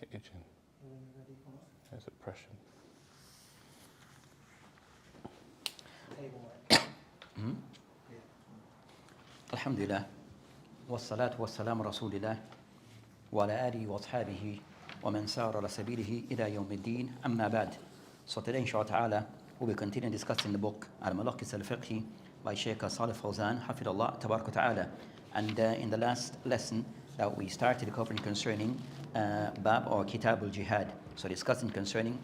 it itching? There's oppression. Alhamdulillah. والصلاة والسلام رسول الله وعلى آله وأصحابه ومن سار على سبيله إلى يوم الدين أما بعد. So today inshallah we'll be continuing discussing the book Al-Mulakhas al-Fiqhyy by Shaykh Saleh Fawzan Hafidullah Tabarak Ta'ala. And in the last lesson that we started covering concerning Bab or Kitab al-Jihad. So discussing concerning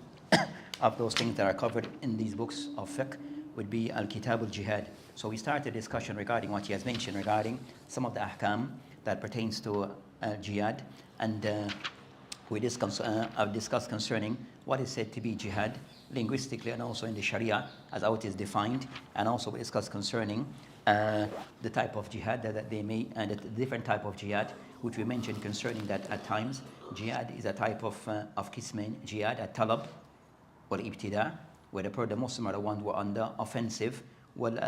of those things that are covered in these books of fiqh would be Al-Kitab al-Jihad. So we started a discussion regarding what he has mentioned regarding some of the ahkam that pertains to jihad, and we discussed concerning what is said to be jihad linguistically and also in the sharia as how it is defined, and also we discussed concerning the type of jihad that they may, and the different type of jihad, which we mentioned concerning that at times jihad is a type of qismain, jihad at talab or ibtida, where the Muslim are the ones who are under offensive. Well,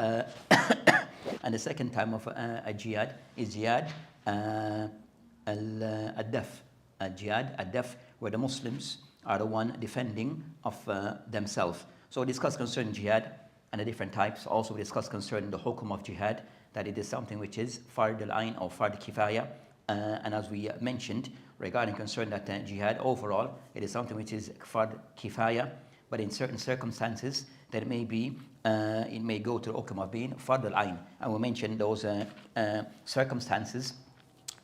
and the second type of a jihad is jihad al-daf, jihad al-daf, where the Muslims are the one defending of themselves. So we discuss concerning jihad and the different types. Also we discuss concerning the hukum of jihad, that it is something which is fard al-ain or fard kifaya. And as we mentioned regarding concern that jihad overall, it is something which is fard kifaya, but in certain circumstances that it may be, it may go to the hukum of being fard al-ain. And we mentioned those circumstances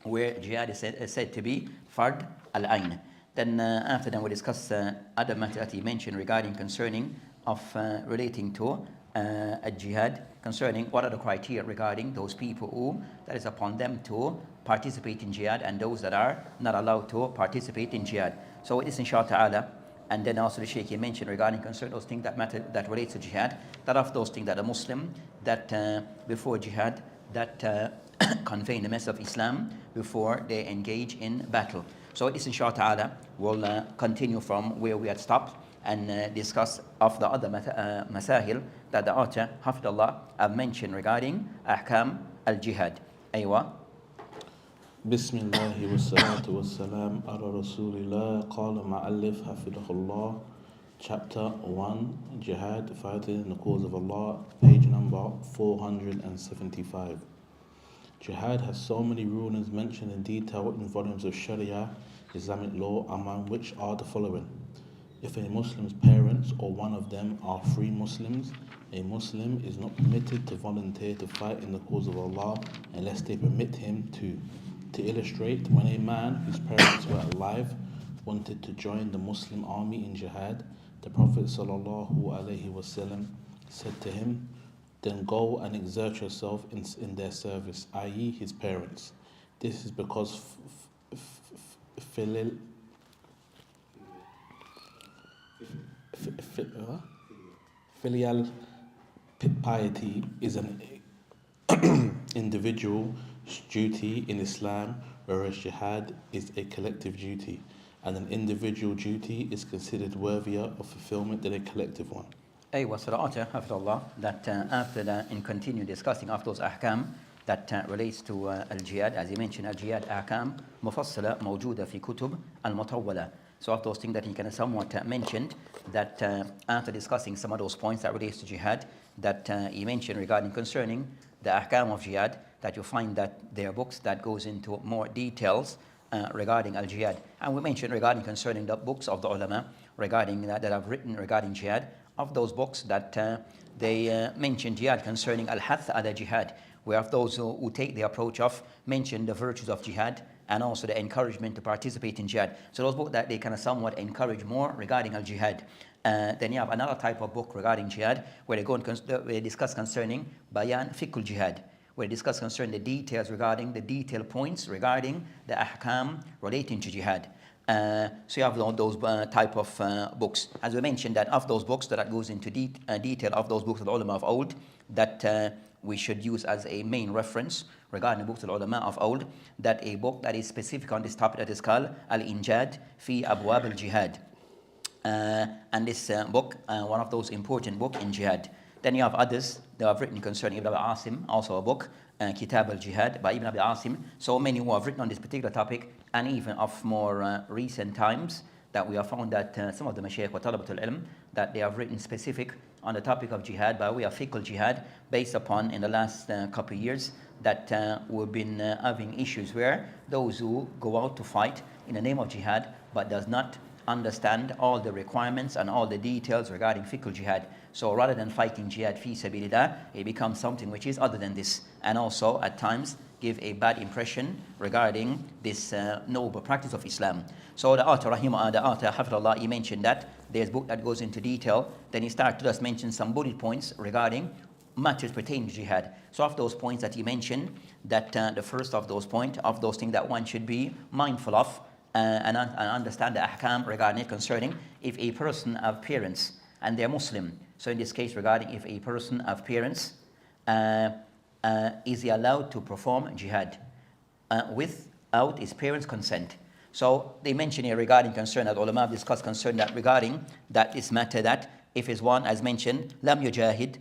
where jihad is said to be fard al-ain. Then after that we discuss other matters that he mentioned regarding concerning of relating to a jihad, concerning what are the criteria regarding those people who that is upon them to participate in jihad and those that are not allowed to participate in jihad. So it is inshallah ta'ala. And then also the Shaykh he mentioned regarding concerning those things that matter, that relates to jihad, that of those things that a Muslim that before jihad that convey the message of Islam before they engage in battle. So it is inshallah ta'ala we'll continue from where we had stopped and discuss of the other masahil that the author Hafidullah have mentioned regarding ahkam al-jihad. Aywa. بسم الله والصلاة والسلام على رسول الله. قال مؤلف حفظه الله. Chapter 1, Jihad, fighting in the cause of Allah, page number 475. Jihad has so many rulings mentioned in detail in volumes of Sharia, Islamic law, among which are the following. If a Muslim's parents or one of them are free Muslims, a Muslim is not permitted to volunteer to fight in the cause of Allah unless they permit him to. To illustrate, when a man whose parents were alive wanted to join the Muslim army in jihad, the Prophet ﷺ said to him, then go and exert yourself in their service, i.e. his parents. This is because filial piety is an individual duty in Islam, whereas jihad is a collective duty, and an individual duty is considered worthier of fulfillment than a collective one. Aywa, so the author Hafidullah that after that in continue discussing of those ahkam that relates to al-jihad, as he mentioned, al-jihad ahkam mufassala mawjuda fi kutub al-mutawwala. So of those things that he kind of somewhat mentioned, that after discussing some of those points that relates to jihad, that he mentioned regarding concerning the ahkam of jihad, that you find that there are books that goes into more details regarding al-jihad. And we mentioned regarding concerning the books of the ulama regarding that have written regarding jihad. Of those books that they mention jihad concerning al-hath ala jihad, where of those who take the approach of mention the virtues of jihad and also the encouragement to participate in jihad. So those books that they kind of somewhat encourage more regarding al-jihad. Then you have another type of book regarding jihad where they go and they discuss concerning bayan fiqh jihad, where they discuss concerning the details regarding the detailed points regarding the ahkam relating to jihad. So you have those type of books. As we mentioned, that of those books that goes into detail of those books of the ulama of old, that we should use as a main reference regarding the books of the ulama of old, that a book that is specific on this topic that is called Al-Injad fi Abwab al-Jihad. And this book, one of those important books in jihad. Then you have others that have written concerning Ibn Asim, also a book Kitab al-Jihad by Ibn Abi Asim. So many who have written on this particular topic, and even of more recent times, that we have found that some of the Shaykh wa Talabatul Ilm, that they have written specific on the topic of jihad by way of fiqh al-jihad, based upon in the last couple of years that we've been having issues where those who go out to fight in the name of jihad but does not understand all the requirements and all the details regarding fiqh al-jihad. So rather than fighting jihad fi sabilillah, it becomes something which is other than this, and also at times give a bad impression regarding this noble practice of Islam. So the author Hafidullah, he mentioned that there's a book that goes into detail. Then he started to just mention some bullet points regarding matters pertaining to jihad. So of those points that he mentioned, that the first of those points, of those things that one should be mindful of and understand the ahkam regarding it, concerning if a person have parents and they're Muslim. So in this case, regarding if a person have parents, is he allowed to perform jihad without his parents' consent? So they mention here regarding concern that ulama have discussed concern that regarding that this matter, that if is one, as mentioned, lam yujahid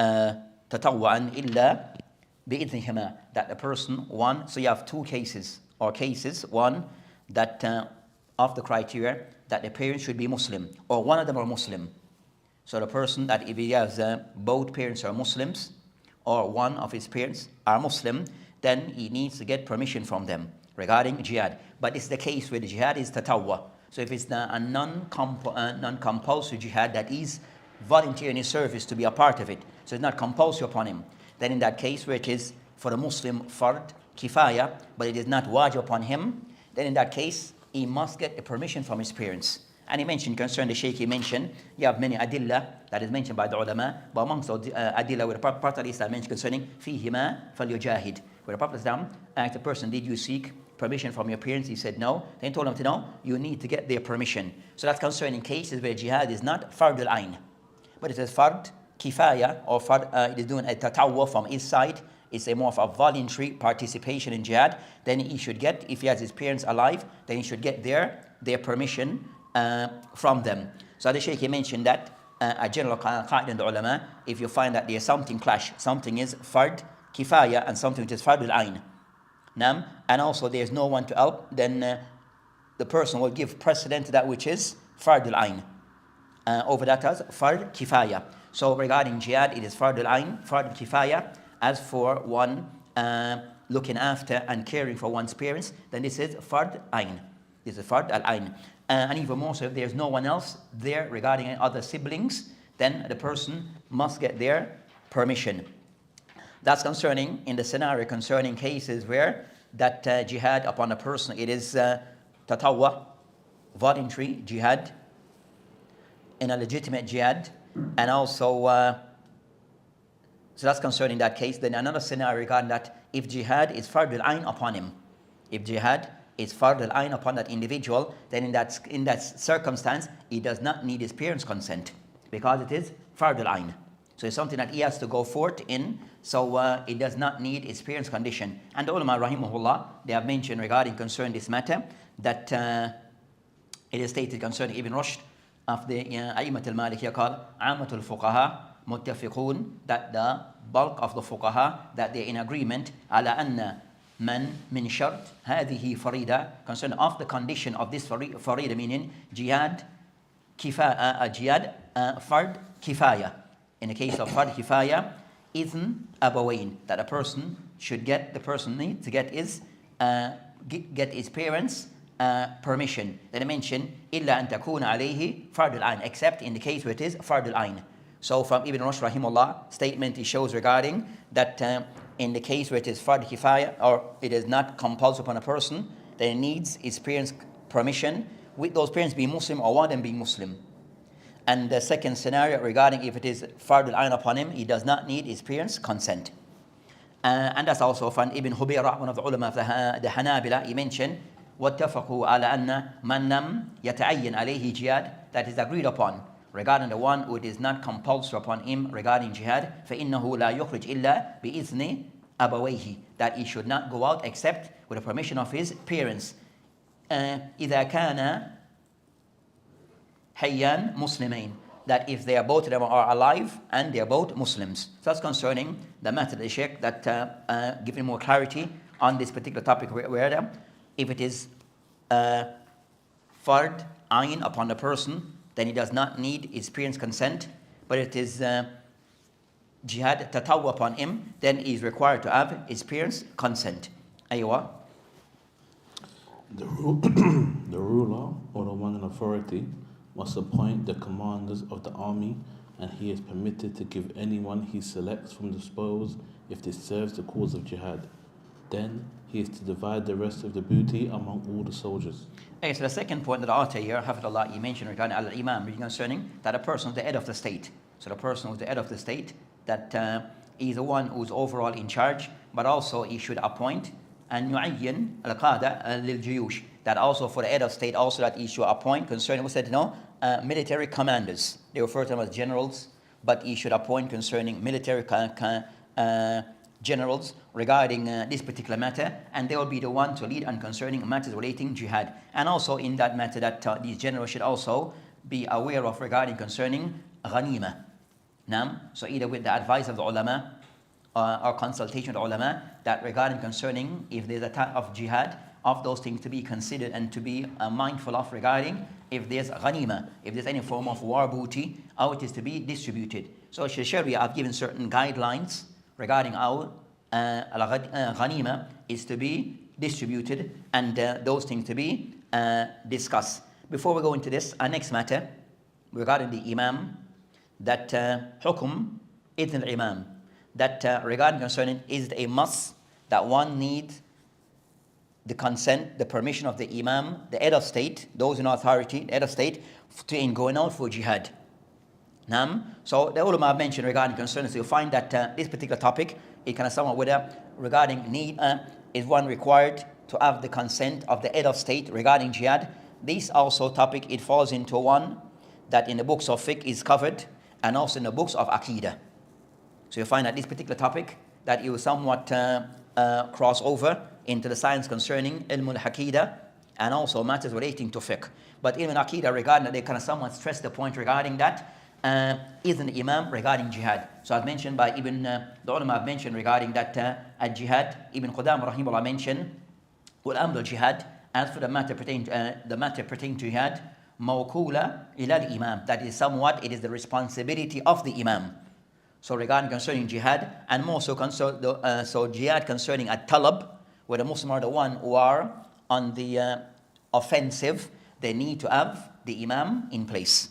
tatawwa'an illa bi'idhnihima, that the person, one, so you have two cases, one, that of the criteria that the parents should be Muslim, or one of them are Muslim. So the person that if he has both parents are Muslims, or one of his parents are Muslim, then he needs to get permission from them regarding jihad. But it's the case where the jihad is tatawwa. So if it's a non-compulsory jihad that is volunteering his service to be a part of it, so it's not compulsory upon him, then in that case where it is for the Muslim fard kifaya, but it is not wajib upon him, then in that case he must get the permission from his parents. And he mentioned concerning the Shaykh, he mentioned you have many adillah that is mentioned by the ulama, but amongst those adillah where the Prophet of Islam mentioned concerning fihima falyujahid, where the Prophet of Islam asked the person, did you seek permission from your parents? He said no. Then he told him to know, you need to get their permission. So that's concerning cases where jihad is not fard al-ain, but it is fard kifaya, or fard, it is doing a tatawwa from his side. It's a more of a voluntary participation in jihad. Then he should get, if he has his parents alive, then he should get their permission from them. So the Shaykh, he mentioned that a general qaida in the ulama, if you find that there's something clash, something is fard kifaya and something which is fard al-ain, and also there's no one to help, then the person will give precedence to that which is fard al-ain over that as fard kifaya. So regarding jihad, it is fard al-ain, fard kifaya. As for one looking after and caring for one's parents, then this is fard ain. This is fard al-ain. And even more so, if there's no one else there regarding other siblings, then the person must get their permission. That's concerning in the scenario concerning cases where that jihad upon a person, it is tatawwa, voluntary jihad, in a legitimate jihad, and also so that's concerning that case. Then another scenario regarding that, if jihad is fard al-ain upon him, if jihad is fard al-ain upon that individual, then in that circumstance, he does not need his parents' consent, because it is fard al-ain. So it's something that he has to go forth in, so it does not need his parents' condition. And the ulama rahimahullah, they have mentioned regarding concerning this matter, that it is stated concerning Ibn Rushd of the A'immat al-Malikiyya called Amatul Fuqaha Muttafiqun, that the bulk of the fuqaha, that they're in agreement ala anna man min shart hadhihi farida, concerned of the condition of this farida, meaning jihad fard kifaya. In the case of fard kifaya, idhn abawain, that a person should get, the person needs to get his parents permission. Then I mention illa an takuna alayhi fard al-ain, except in the case where it is fard al-ain. So from Ibn Rushd rahimahullah statement, he shows regarding that in the case where it is fard kifaya, or it is not compulsory upon a person, then it needs his parents' permission, with those parents being Muslim or one of them being Muslim. And the second scenario regarding if it is fard al-ain upon him, he does not need his parents' consent. And that's also from Ibn Hubayra, one of the ulama of the Hanabila. He mentioned وَاتَّفَقُوا عَلَى أَنَّ مَنْ لَمْ يَتَعَيَّنْ عَلَيْهِ jihad, that is agreed upon regarding the one who it is not compulsory upon him regarding jihad, فَإِنَّهُ لَا يُخْرِجْ إِلَّا بِإِذْنِ أَبَوَيْهِ, that he should not go out except with the permission of his parents. إِذَا كَانَ حَيَّانْ مُسْلِمَيْن, that if they are both of them are alive and they are both Muslims. So that's concerning the matter of the Shaykh that giving more clarity on this particular topic where if it is fard ayn upon the person, then he does not need his parents' consent, but it is jihad tatawu upon him, then he is required to have his parents' consent. Aywa. The ruler or the one in authority must appoint the commanders of the army, and he is permitted to give anyone he selects from the spoils if this serves the cause of jihad. Then he is to divide the rest of the booty among all the soldiers. Okay, so the second point that the author here, Hafidullah, he mentioned regarding al-Imam, concerning that a person is the head of the state. So the person who is the head of the state, that he's the one who's overall in charge, but also he should appoint and yu'ayyin al-qada lil-juyush, that also for the head of state, also that he should appoint concerning, we said, military commanders. They refer to them as generals, but he should appoint concerning military generals regarding this particular matter, and they will be the one to lead on concerning matters relating jihad. And also in that matter that these generals should also be aware of regarding concerning ghanima. So either with the advice of the ulama or consultation of the ulama, that regarding concerning if there's a type of jihad, of those things to be considered and to be mindful of regarding if there's ghanima, if there's any form of war booty, how it is to be distributed. So Sharia have given certain guidelines regarding how ghanima is to be distributed and those things to be discussed. Before we go into this, our next matter regarding the imam, that hukum idn al-imam, that regarding concerning is it a must that one needs the consent, the permission of the imam, the head of state, those in authority, the head of state, in going out for jihad. So the ulama have mentioned regarding concerns, so you'll find that this particular topic, it kind of somewhat whether regarding need, is one required to have the consent of the head of state regarding jihad. This also topic, it falls into one that in the books of fiqh is covered, and also in the books of aqidah. So you find that this particular topic, that it will somewhat cross over into the science concerning ilm al-haqidah and also matters relating to fiqh. But ilm al-haqidah regarding that, they kind of somewhat stress the point regarding that isn't the imam regarding jihad. So I've mentioned by Ibn, the ulama have mentioned regarding that al-jihad, Ibn Qudam rahimahullah mentioned, wal-amr al-jihad, as for the matter pertaining to jihad, mawkula ila al-imam, that is somewhat, it is the responsibility of the imam. So regarding concerning jihad, and more so so jihad concerning at-talab, where the Muslims are the one who are on the offensive, they need to have the imam in place.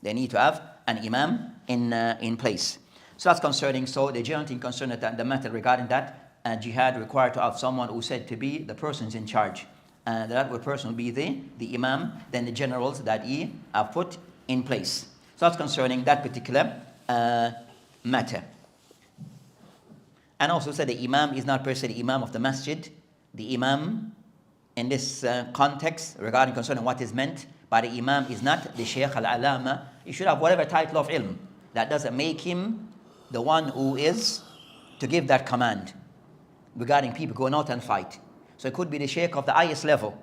They need to have an imam in place. So that's concerning, so the general thing concerning the matter regarding that, jihad required to have someone who said to be the persons in charge. That person will be the imam, then the generals that he have put in place. So that's concerning that particular matter. And also said the imam is not per se the imam of the masjid. The imam in this context regarding concerning what is meant by the imam is not the shaykh al-alama. He should have whatever title of ilm. That doesn't make him the one who is to give that command regarding people going out and fight. So it could be the shaykh of the highest level.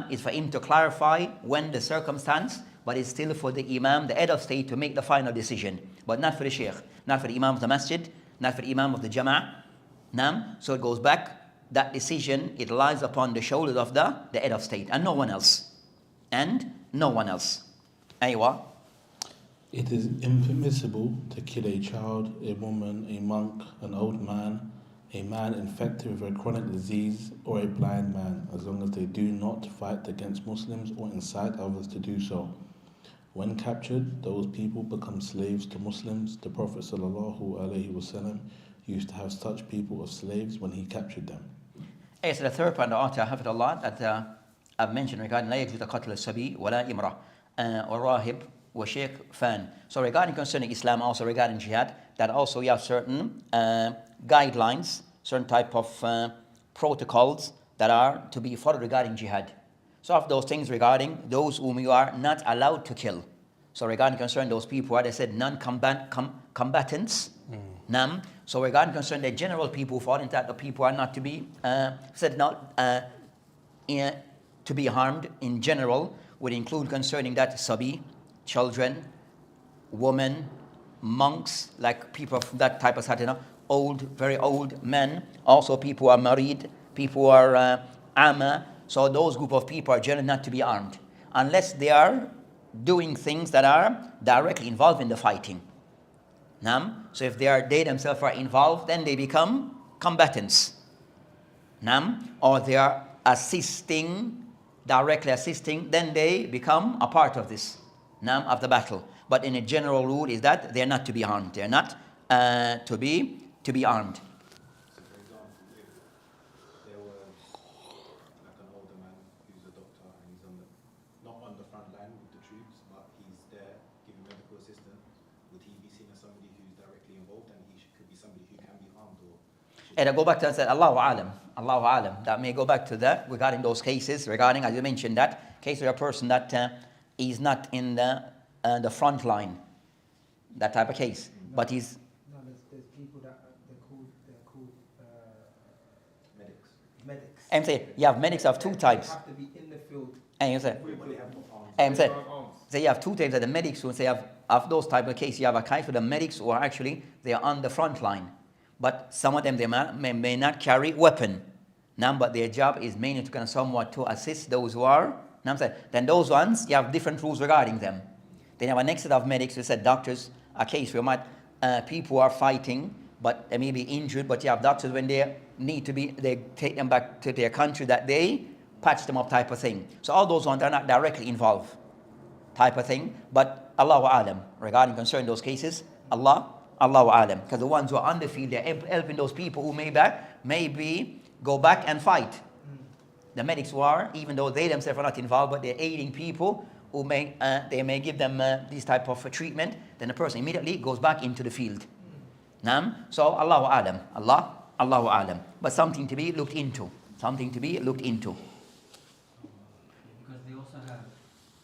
Is for him to clarify when the circumstance, but it's still for the imam, the head of state, to make the final decision. But not for the shaykh, not for the imam of the masjid, not for the imam of the jama'ah. So it goes back, that decision, it lies upon the shoulders of the head of state, and no one else. And no one else. Aywa. It is impermissible to kill a child, a woman, a monk, an old man, a man infected with a chronic disease, or a blind man, as long as they do not fight against Muslims or incite others to do so. When captured, those people become slaves to Muslims. The Prophet ﷺ used to have such people as slaves when he captured them. So the third point, the author, Hafidullah, that I've mentioned regarding لا يجوز قتل الصبي ولا إمرأة والراهب وشيخ فان. So regarding concerning Islam, also regarding jihad, that also you have certain guidelines, certain type of protocols that are to be followed regarding jihad. So of those things regarding those whom you are not allowed to kill. So regarding concern those people, they said non-combatants. So regarding concern the general people who fall into that, the people are not to be said not to be harmed in general, would include concerning that sabi, children, women, monks, like people of that type of status, old, very old men, also people who are married, people who are ama. So those group of people are generally not to be armed unless they are doing things that are directly involved in the fighting. So if they themselves are involved, then they become combatants. Or they are directly assisting, then they become a part of this, of the battle. But in a general rule is that they're not to be armed. They're not to be armed. So for example, if there was like an older man who's a doctor and he's not on the front line with the troops, but he's there giving medical assistance, would he be seen as somebody who's directly involved and he could be somebody who can be armed? And I go back to and say, Allahu Alam. Allahu Alam. That may go back to that regarding those cases, regarding, as you mentioned, that case of a person that is not in the front line, that type of case. No, but he's... No, there's people that they're called medics. I'm saying, you have medics of two types. They have to be in the field. And you say, Everybody have arms. I'm saying, so you have two types of the medics who say, of those type of cases, you have a kind of the medics who are actually, they are on the front line. But some of them, they may not carry weapon. But their job is mainly to kind of somewhat to assist those who are. Then those ones, you have different rules regarding them. Then you have a next set of medics, we said doctors, a case where people are fighting, but they may be injured, but you have doctors when they need to be, they take them back to their country, that they patch them up type of thing. So all those ones are not directly involved type of thing. But Allahu Alam, regarding concerning those cases, Allahu Alam. Because the ones who are on the field, they're helping those people who maybe go back and fight. The medics who are, even though they themselves are not involved, but they're aiding people who they may give them this type of treatment, then the person immediately goes back into the field. So Allahu Alam. Allahu Alam. But something to be looked into. Something to be looked into. Because they also have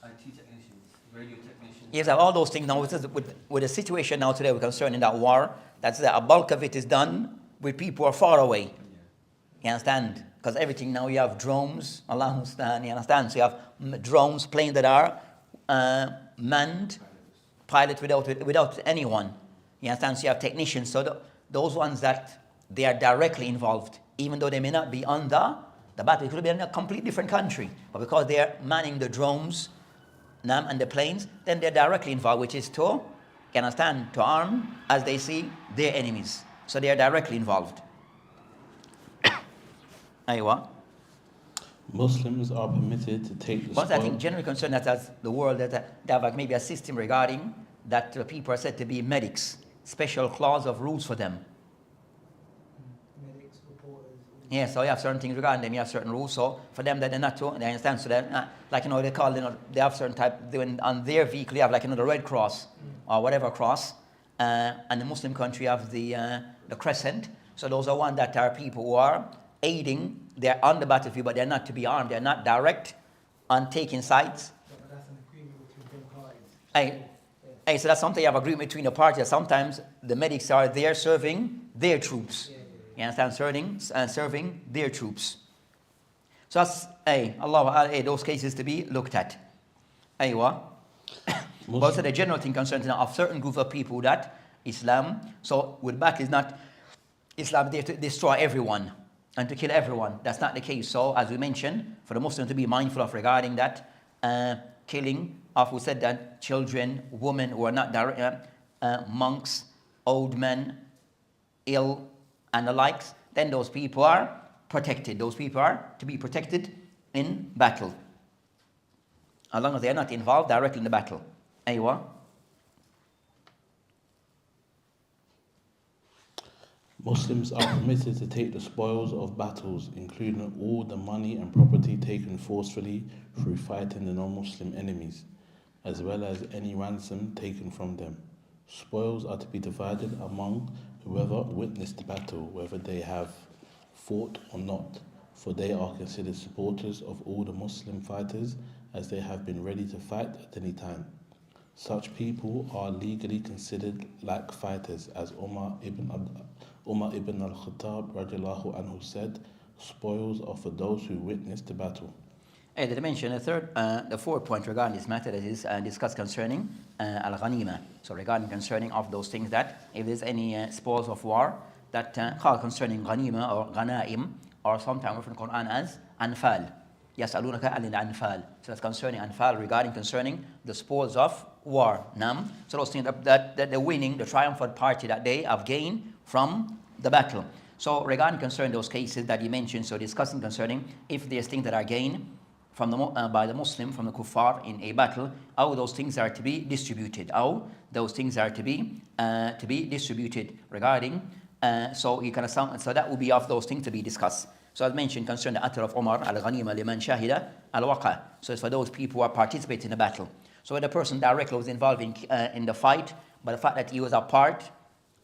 IT technicians, radio technicians. Yes, all those things now with the situation now today we're concerned in that war, that's a bulk of it is done with people who are far away. You understand? Because everything now you have drones, Allah understand, you understand? So you have drones, planes that are manned, pilots without anyone. You understand? So you have technicians. So those ones that they are directly involved, even though they may not be on the battle, it could be in a completely different country. But because they are manning the drones and the planes, then they're directly involved, which is to, you understand, to arm as they see their enemies. So they are directly involved. Aywa. Muslims are permitted to take the But I think spoil. generally concerned that as the world that they have maybe a system regarding that people are said to be medics, special clause of rules for them. Medics, reporters. Yeah, so you have certain things regarding them, you have certain rules. So for them that they're not to, they understand. So that like they call they have certain type on their vehicle you have like the Red Cross or whatever cross, and the Muslim country have the crescent. So those are one that are people who are aiding. They're on the battlefield, but they're not to be armed. They're not direct on taking sides. But that's an agreement between both parties. So that's something you have agreement between the parties. Sometimes the medics are there serving their troops. You understand? Serving their troops. So that's Allah, those cases to be looked at. Aywa. But also the general thing concerns of certain group of people that Islam. So with battle is not Islam there to destroy everyone and to kill everyone. That's not the case. So as we mentioned, for the Muslim to be mindful of regarding that killing of, who said that children, women who are not monks, old men, ill, and the likes, then those people are protected. Those people are to be protected in battle, as long as they are not involved directly in the battle. Aywa. Muslims are permitted to take the spoils of battles, including all the money and property taken forcefully through fighting the non-Muslim enemies, as well as any ransom taken from them. Spoils are to be divided among whoever witnessed the battle, whether they have fought or not, for they are considered supporters of all the Muslim fighters, as they have been ready to fight at any time. Such people are legally considered like fighters, as Umar ibn al-Khattab radiallahu anhu said, spoils are for those who witnessed the battle. Did I mention the fourth point regarding this matter that is discussed concerning al-ghanima. So regarding concerning of those things that if there's any spoils of war that called concerning ghanima or ghanaim, or sometimes referred in the Quran as anfal. يسألونك عن الأنفال. So that's concerning anfal, regarding concerning the spoils of war. So those things that the winning, the triumphant party that they have gained from the battle. So regarding concerning those cases that you mentioned, so discussing concerning if there's things that are gained from by the Muslim, from the Kuffar in a battle, how those things are to be distributed. How those things are to be distributed regarding. So you can assume, so that would be of those things to be discussed. So as mentioned concerning the athar of Umar, al-ghanima liman shahida al-waqa. So it's for those people who are participating in the battle. So when the person directly was involved in the fight, but the fact that he was a part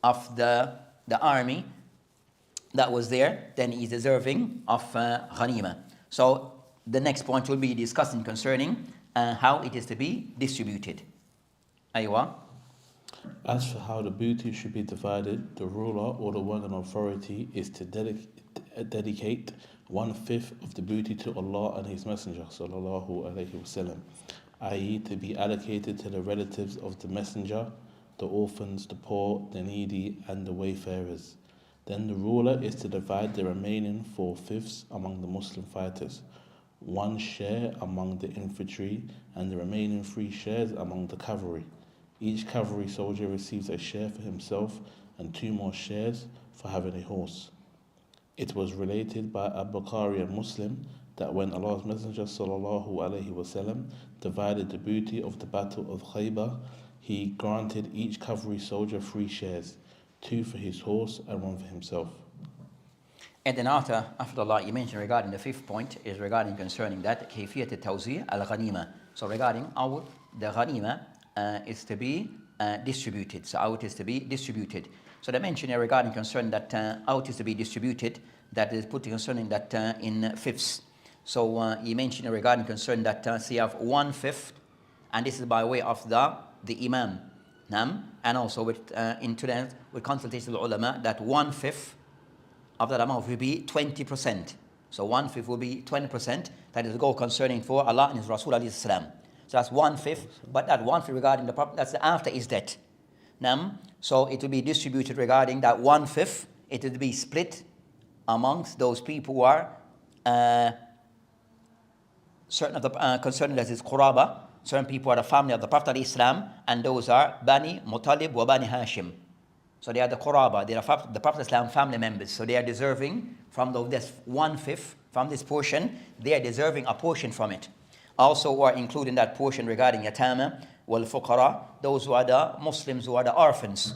of the army that was there, then he's deserving of ghanima. So the next point will be discussing concerning how it is to be distributed. Aywa. As for how the booty should be divided, the ruler or the one in authority is to dedicate 1/5 of the booty to Allah and His Messenger, sallallahu alaihi wasallam, i.e., to be allocated to the relatives of the Messenger, the orphans, the poor, the needy, and the wayfarers. Then the ruler is to divide the remaining 4/5 among the Muslim fighters, 1 share among the infantry, and the remaining 3 shares among the cavalry. Each cavalry soldier receives a share for himself and 2 more shares for having a horse. It was related by Al-Bukhari and Muslim that when Allah's Messenger sallallahu alaihi wasallam divided the booty of the Battle of Khaybar, he granted each cavalry soldier 3 shares, 2 for his horse and 1 for himself. And then after Allah, you mentioned regarding the 5th point is regarding concerning that kayfiyat al-tawzi' al-ghanima. So regarding how the ghanima is to be distributed. So how it is to be distributed. So they mentioned here regarding concerning that how it is to be distributed, that is put concerning that in fifths. So he mentioned here regarding concerning that so you have 1/5, and this is by way of the imam. And also with consultation of the ulama, that 1/5 of that amount will be 20%. So 1/5 will be 20%. That is the goal concerning for Allah and His Rasul alayhi salam. So that's 1/5, but that 1/5 regarding the Prophet, that's after his death. So it will be distributed regarding that 1/5. It will be split amongst those people who are certain of the concerning that is Quraba. Certain people are the family of the Prophet Islam, and those are Bani Muttalib wa Bani Hashim. So they are the Quraba, they are the Prophet Islam family members. So they are deserving from this 1/5 from this portion. They are deserving a portion from it. Also, we are including that portion regarding Yatama wal Fuqara, those who are the Muslims who are the orphans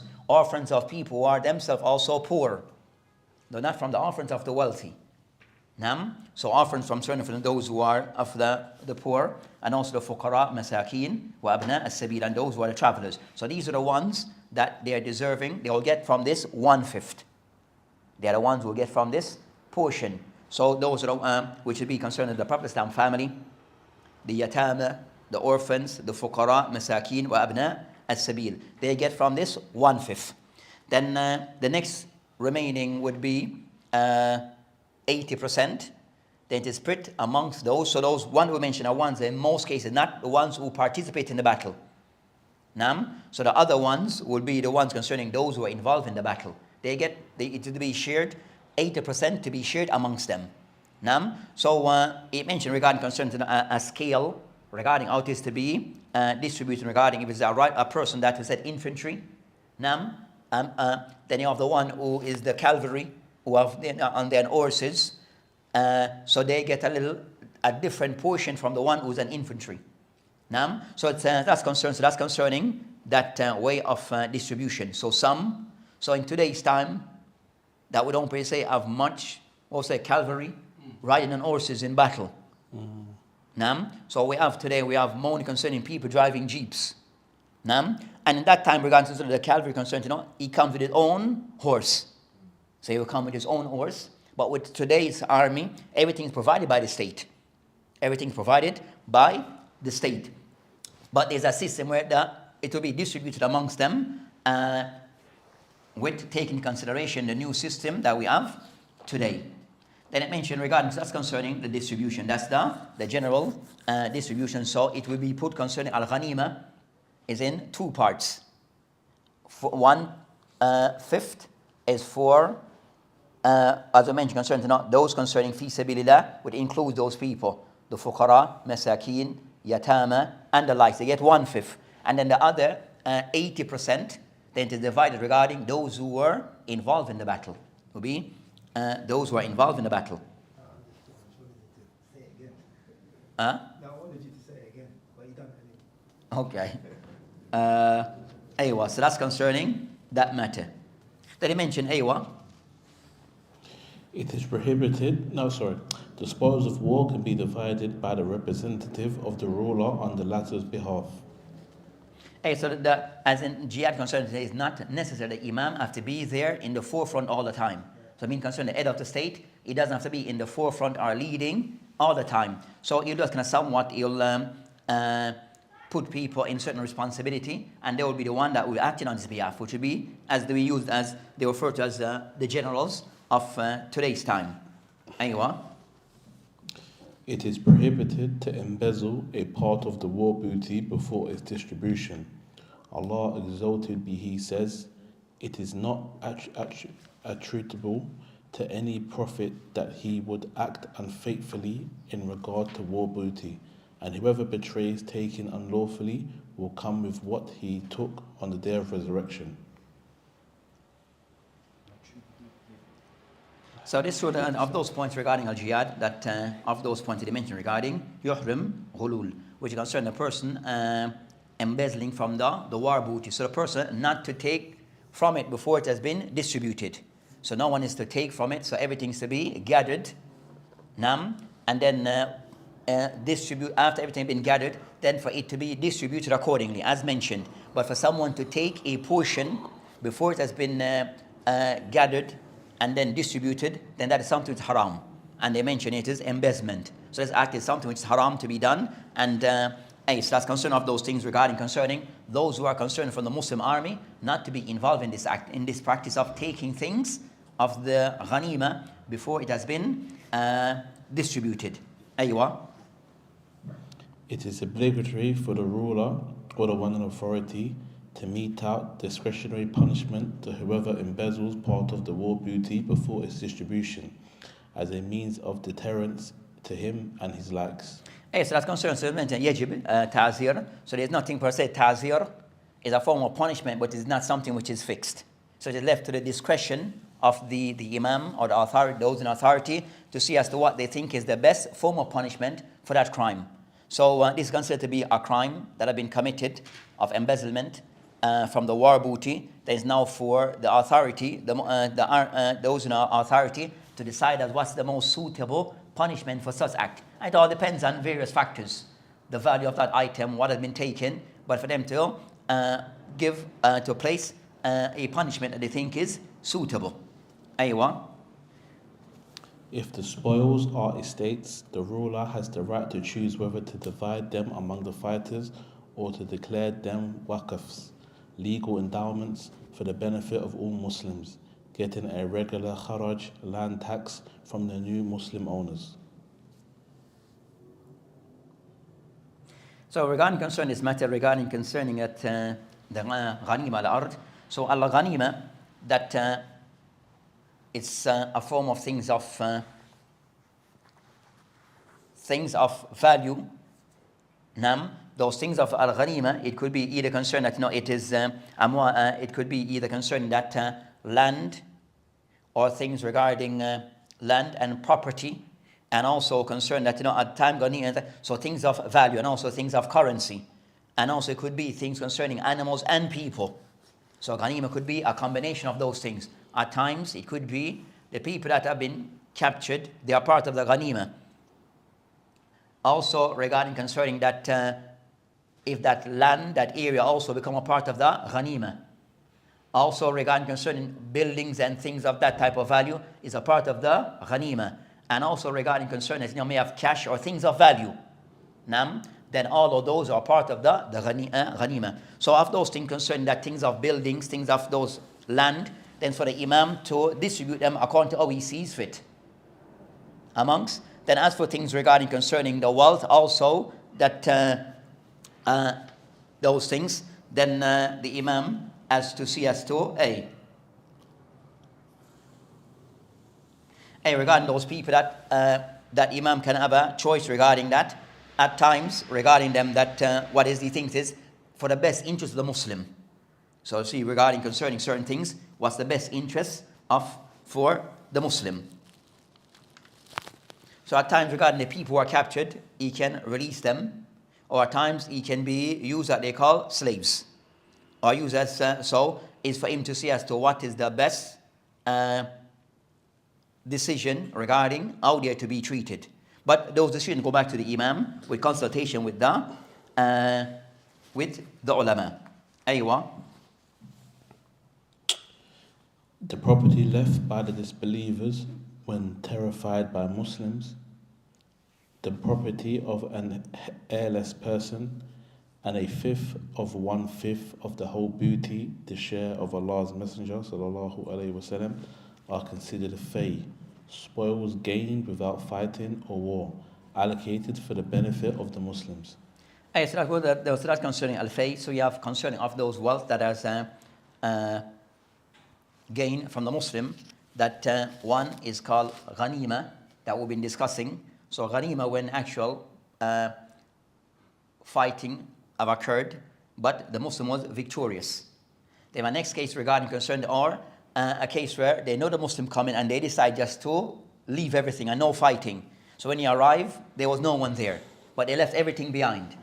of people who are themselves also poor. They're not from the orphans of the wealthy. So orphans from certain of those who are of the poor, and also the Fuqara, Masakin, wa Abna as-Sabil, and those who are the travelers. So these are the ones that they are deserving, they will get from this 1/5. They are the ones who will get from this portion. So those are the, which will be concerning the Prophet Islam family, the Yatama, the orphans, the Fuqara, Masakin, wa Abna as-Sabil. They get from this 1/5. Then the next remaining would be 80%. Then it is split amongst those. So those one we mentioned are ones in most cases not the ones who participate in the battle. So the other ones will be the ones concerning those who are involved in the battle. It will be shared, 80% to be shared amongst them. So it mentioned regarding concerning a scale regarding how it is to be distributed regarding if it's a person that was at infantry. Then you have the one who is the cavalry, who have on their horses. So they get a different portion from the one who's an infantry. So that's concerning that way of distribution. So in today's time, that we don't per se have much, also cavalry riding on horses in battle. So we have more concerning people driving jeeps. And in that time, regarding to the cavalry concerned, he comes with his own horse. So he will come with his own horse. But with today's army, everything is provided by the state. Everything is provided by the state. But there's a system where it will be distributed amongst them with taking into consideration the new system that we have today. Then it mentioned regarding, that's concerning the distribution. That's the general distribution. So it will be put concerning al-ghanima. is in two parts. One fifth is for, as I mentioned, concerning those concerning fi sabilillah, would include those people, the fuqara, masakin, yatama, and the likes. They get 1/5. And then the other 80% then it is divided regarding those who were involved in the battle. Will be those who are involved in the battle. No, I wanted you to say it again, but you don't anyway. Okay. Aywa, so that's concerning that matter. Did he mention Aywa? It is prohibited, no, sorry. The spoils of war can be divided by the representative of the ruler on the latter's behalf. Hey, so as in Jihad concerned, it is not necessary the Imam have to be there in the forefront all the time. So I mean, concerning the head of the state, he doesn't have to be in the forefront or leading all the time. So he'll just kind of somewhat, he'll put people in certain responsibility, and they will be the one that will act on his behalf, which will be, as they used as, they refer to as the generals of today's time. Aywa. It is prohibited to embezzle a part of the war booty before its distribution. Allah exalted be He says, it is not attributable to any prophet that he would act unfaithfully in regard to war booty, and whoever betrays taking unlawfully will come with what he took on the day of resurrection. So this sort of those points regarding al-jihad, that of those points that he mentioned regarding yuhrim ghulul, which concern the person embezzling from the war booty. So the person not to take from it before it has been distributed. So no one is to take from it, so everything is to be gathered, and then distribute after everything has been gathered, then for it to be distributed accordingly, as mentioned. But for someone to take a portion before it has been gathered and then distributed, then that is something that's haram. And they mention it is embezzlement. So this act is something which is haram to be done. And so that's concern of those things regarding concerning those who are concerned from the Muslim army not to be involved in this act, in this practice of taking things of the ghanima before it has been distributed. Aywa. It is obligatory for the ruler or the one in authority to mete out discretionary punishment to whoever embezzles part of the war booty before its distribution, as a means of deterrence to him and his likes. So that's concerned. So yajib ta'zir. So there's nothing per se. Ta'zir is a form of punishment, but it's not something which is fixed. So it is left to the discretion of the imam or the authority, those in authority, to see as to what they think is the best form of punishment for that crime. So this is considered to be a crime that has been committed of embezzlement from the war booty. There is now for the authority, those in our authority, to decide as what's the most suitable punishment for such act. It all depends on various factors, the value of that item, what has been taken, but for them to give to place a punishment that they think is suitable. Aywa. If the spoils are estates, the ruler has the right to choose whether to divide them among the fighters or to declare them waqfs, legal endowments for the benefit of all Muslims, getting a regular kharaj, land tax, from the new Muslim owners. So regarding concerning this matter, regarding concerning it, the ghanima al-ard, so al-ghanima, that it's a form of things of value. Those things of al-ghanima, it could be either concerned that it is it could be either concerning that land, or things regarding land and property, and also concerned that at time ghanima, so things of value, and also things of currency, and also it could be things concerning animals and people. So ghanima could be a combination of those things. At times it could be the people that have been captured, they are part of the ghanima. Also regarding concerning that if that land, that area also become a part of the ghanima. Also regarding concerning buildings and things of that type of value is a part of the ghanima. And also regarding concerning may have cash or things of value. Then all of those are part of the ghanima. So of those things concerning that things of buildings, things of those land, then for the imam to distribute them according to how he sees fit. Amongst, then as for things regarding concerning the wealth, also that those things, then the Imam has to see as to regarding those people that that Imam can have a choice regarding that at times regarding them, that what is he thinks is for the best interest of the Muslim. So see, regarding concerning certain things, what's the best interest for the Muslim. So at times regarding the people who are captured, he can release them, or at times he can be used that they call slaves, or used as so is for him to see as to what is the best decision regarding how they are to be treated. But those decisions go back to the Imam with consultation with the ulama. Aywa. The property left by the disbelievers when terrified by Muslims, the property of an heirless person, and a fifth of 1/5 of the whole booty, the share of Allah's Messenger sallallahu alaihi wasallam, are considered fay, spoils gained without fighting or war, allocated for the benefit of the Muslims. So that's concerning al-fay. So you have concerning of those wealth that has gain from the Muslim, that one is called ghanima, that we've been discussing. So ghanima, when actual fighting have occurred, but the Muslim was victorious. Then my next case regarding concerned, or a case where they know the Muslim coming and they decide just to leave everything and no fighting. So when you arrive, there was no one there, but they left everything behind.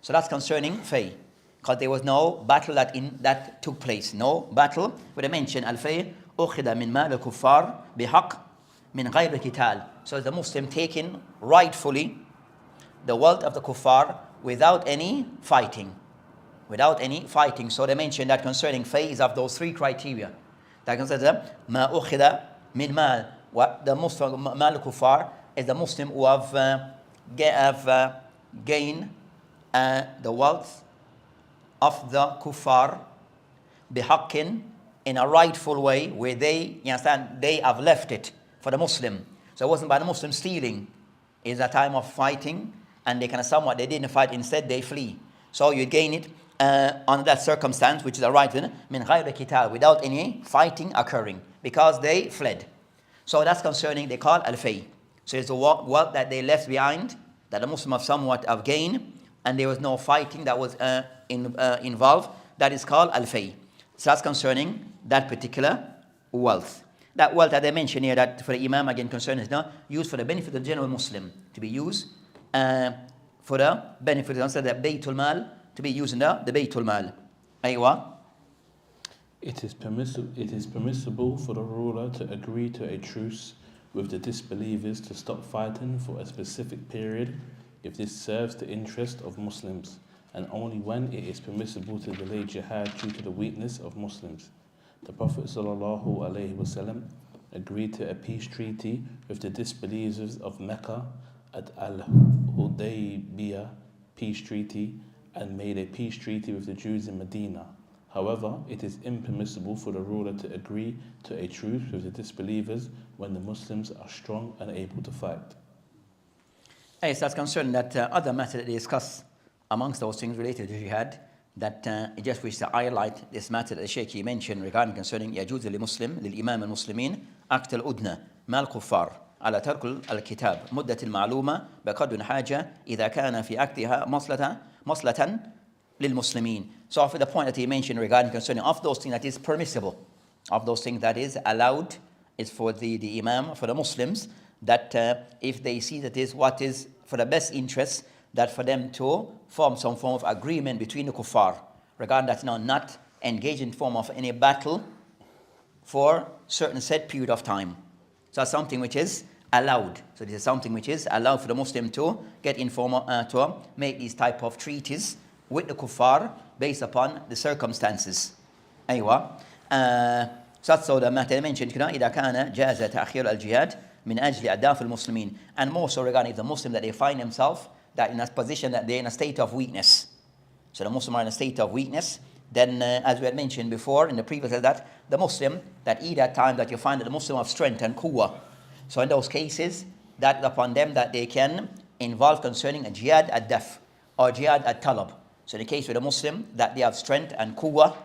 So that's concerning fay, because there was no battle that took place. No battle. Where they mention al-fay ukhida min mal al-kuffar bihaq min ghayr qital. So the Muslim taking rightfully the wealth of the kuffar without any fighting. Without any fighting. So they mention that concerning fay is of those three criteria. That concerns ma ukhida min mal. What the Muslim mal al-kuffar is the Muslim who have gained the wealth of the kuffar bihaqqin, in a rightful way, where they, you understand, they have left it for the Muslim. So it wasn't by the Muslim stealing. It's a time of fighting, and they kind of somewhat, they didn't fight, instead they flee. So you gain it under that circumstance, which is a right min ghayr qital, without any fighting occurring, because they fled. So that's concerning, they call al-fay. So it's the wealth that they left behind, that the Muslim have somewhat have gained, and there was no fighting that was involved. That is called al-fay. So that's concerning that particular wealth. That wealth that I mentioned here, that for the Imam again concern, is not used for the benefit of the general Muslim, to be used for the benefit of the Baytul Mal, to be used in the Baytul Mal. Aywa. It is permissible for the ruler to agree to a truce with the disbelievers to stop fighting for a specific period if this serves the interest of Muslims, and only when it is permissible to delay jihad due to the weakness of Muslims. The Prophet ﷺ agreed to a peace treaty with the disbelievers of Mecca at al-Hudaybiyah peace treaty, and made a peace treaty with the Jews in Medina. However, it is impermissible for the ruler to agree to a truce with the disbelievers when the Muslims are strong and able to fight. Yes, that's concerning that other matter that they discuss amongst those things related to jihad, that it just wish to highlight this matter that the Shaykh mentioned regarding concerning يجوز للمسلم للإمام المسلمين أقت الأدنى مع الكفار على ترك الكتاب مدة المعلومة بقدر حاجة إذا كان في عقدها مصلحة للمسلمين. So for the point that he mentioned regarding concerning of those things that is permissible, of those things that is allowed, is for the Imam, for the Muslims, that if they see that is what is for the best interest, that for them to form some form of agreement between the kuffar, regarding that not engage in form of any battle for certain set period of time. So that's something which is allowed. So this is something which is allowed for the Muslim to get informal, to make these type of treaties with the kuffar based upon the circumstances. Aywa. So that's so the matter mentioned, إذا كان جاز تأخير الجهاد من أجل أهداف المسلمين, and more so regarding the Muslim that they find themselves that in a position that they're in a state of weakness. So the Muslim are in a state of weakness. Then, as we had mentioned before in the previous, that the Muslim that either time that you find that the Muslim have strength and quwwah. So in those cases, that upon them that they can involve concerning a jihad at daf or jihad at talab. So in the case with a Muslim, that they have strength and quwwah,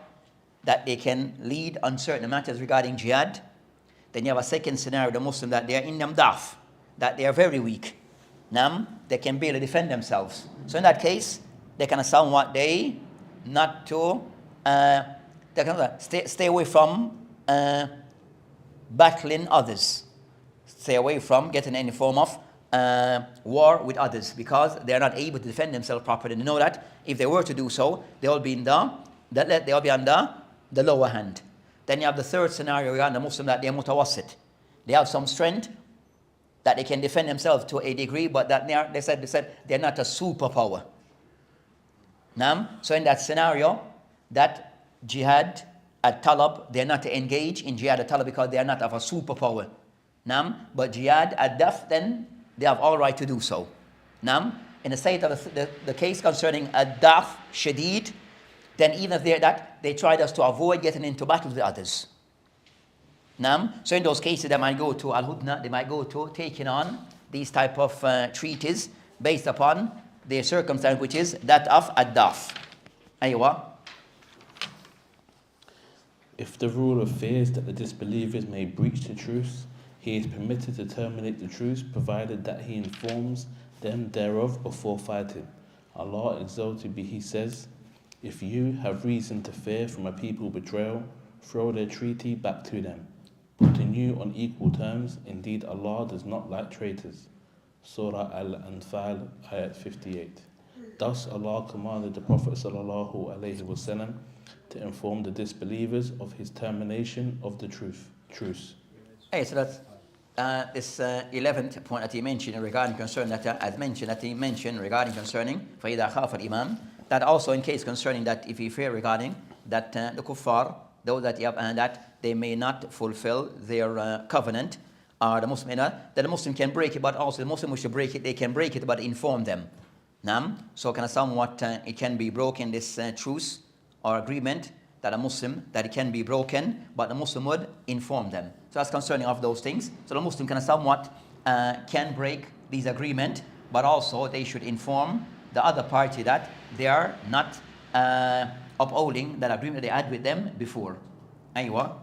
that they can lead on certain matters regarding jihad. Then you have a second scenario, the Muslim, that they are in them daf, that they are very weak. They can barely defend themselves. So in that case, they can somewhat they not to they can stay away from battling others. Stay away from getting any form of war with others, because they are not able to defend themselves properly. They know that if they were to do so, they will be under the lower hand. Then you have the third scenario regarding the Muslim, that they are mutawassit. They have some strength that they can defend themselves to a degree, but that they said they're not a superpower. So in that scenario, that jihad at talab, they're not to engage in jihad at talab because they are not of a superpower. But jihad at daf, then they have all right to do so. In the state of the case concerning ad-daf shadid, then even if they're that, they tried us to avoid getting into battles with others. So in those cases, they might go to al-hudna, they might go to taking on these type of treaties based upon their circumstance, which is that of ad-daf. Aywa. If the ruler fears that the disbelievers may breach the truce, he is permitted to terminate the truce, provided that he informs them thereof before fighting. Allah exalted be He says, if you have reason to fear from a people betrayal, throw their treaty back to them, putting you on equal terms. Indeed, Allah does not like traitors. Surah Al-Anfal, ayat 58. Thus, Allah commanded the Prophet ﷺ to inform the disbelievers of his termination of the truce. Hey, so that's this 11th point that he mentioned regarding concern that he mentioned regarding concerning فَإِذَا خَافَ الْإِمَامِ, that also in case concerning that if you fear regarding that the kuffar, those that that they may not fulfill their covenant, or the Muslim, that the Muslim can break it, but also the Muslim wish to break it, they can break it, but inform them. So kind of somewhat it can be broken, this truce or agreement that a Muslim, that it can be broken, but the Muslim would inform them. So that's concerning of those things. So the Muslim kind of somewhat can break these agreement, but also they should inform the other party that they are not upholding that agreement they had with them before. Aywa.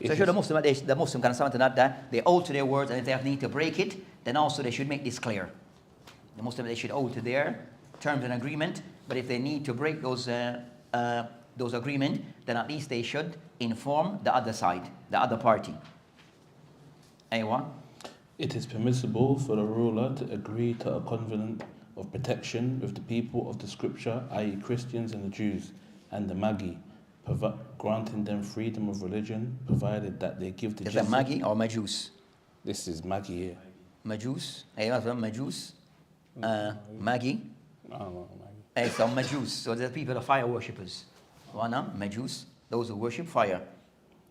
So should the Muslim can something that they owe to their words, and if they need to break it, then also they should make this clear. The Muslim, they should owe to their terms and agreement, but if they need to break those agreement, then at least they should inform the other side, the other party. Aywa. It is permissible for the ruler to agree to a covenant of protection with the people of the scripture, i.e. Christians and the Jews, and the Magi, granting them freedom of religion, provided that they give the jizya. Is that Magi or Majus? This is Magi here. Majus? Majus? Magi? I don't know, Magi. So Majus, so the people are fire worshippers. Majus, those who worship fire.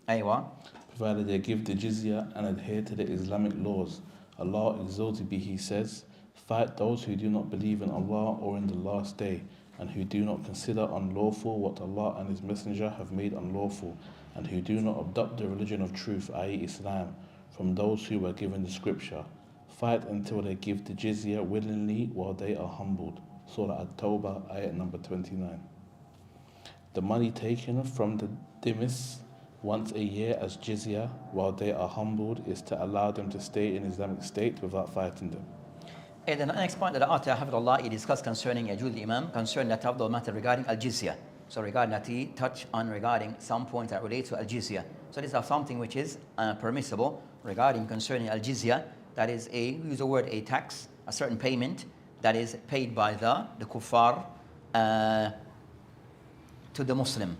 Aywa. Provided they give the jizya and adhere to the Islamic laws. Allah exalted be He says, fight those who do not believe in Allah or in the last day, and who do not consider unlawful what Allah and His Messenger have made unlawful, and who do not adopt the religion of truth, i.e. Islam, from those who were given the scripture. Fight until they give the jizya willingly while they are humbled. Surah At-Tawbah, ayat number 29. The money taken from the dhimmis once a year as jizya while they are humbled is to allow them to stay in Islamic state without fighting them. And then the next point that the author Hafidullah he discussed concerning Yajud Imam, concerning that Hafidullah matter regarding al-jizya. So regarding that he touched on regarding some points that relate to al-jizya. So this is something which is permissible regarding concerning al-jizya. That is use the word a tax, a certain payment that is paid by the kuffar to the Muslim.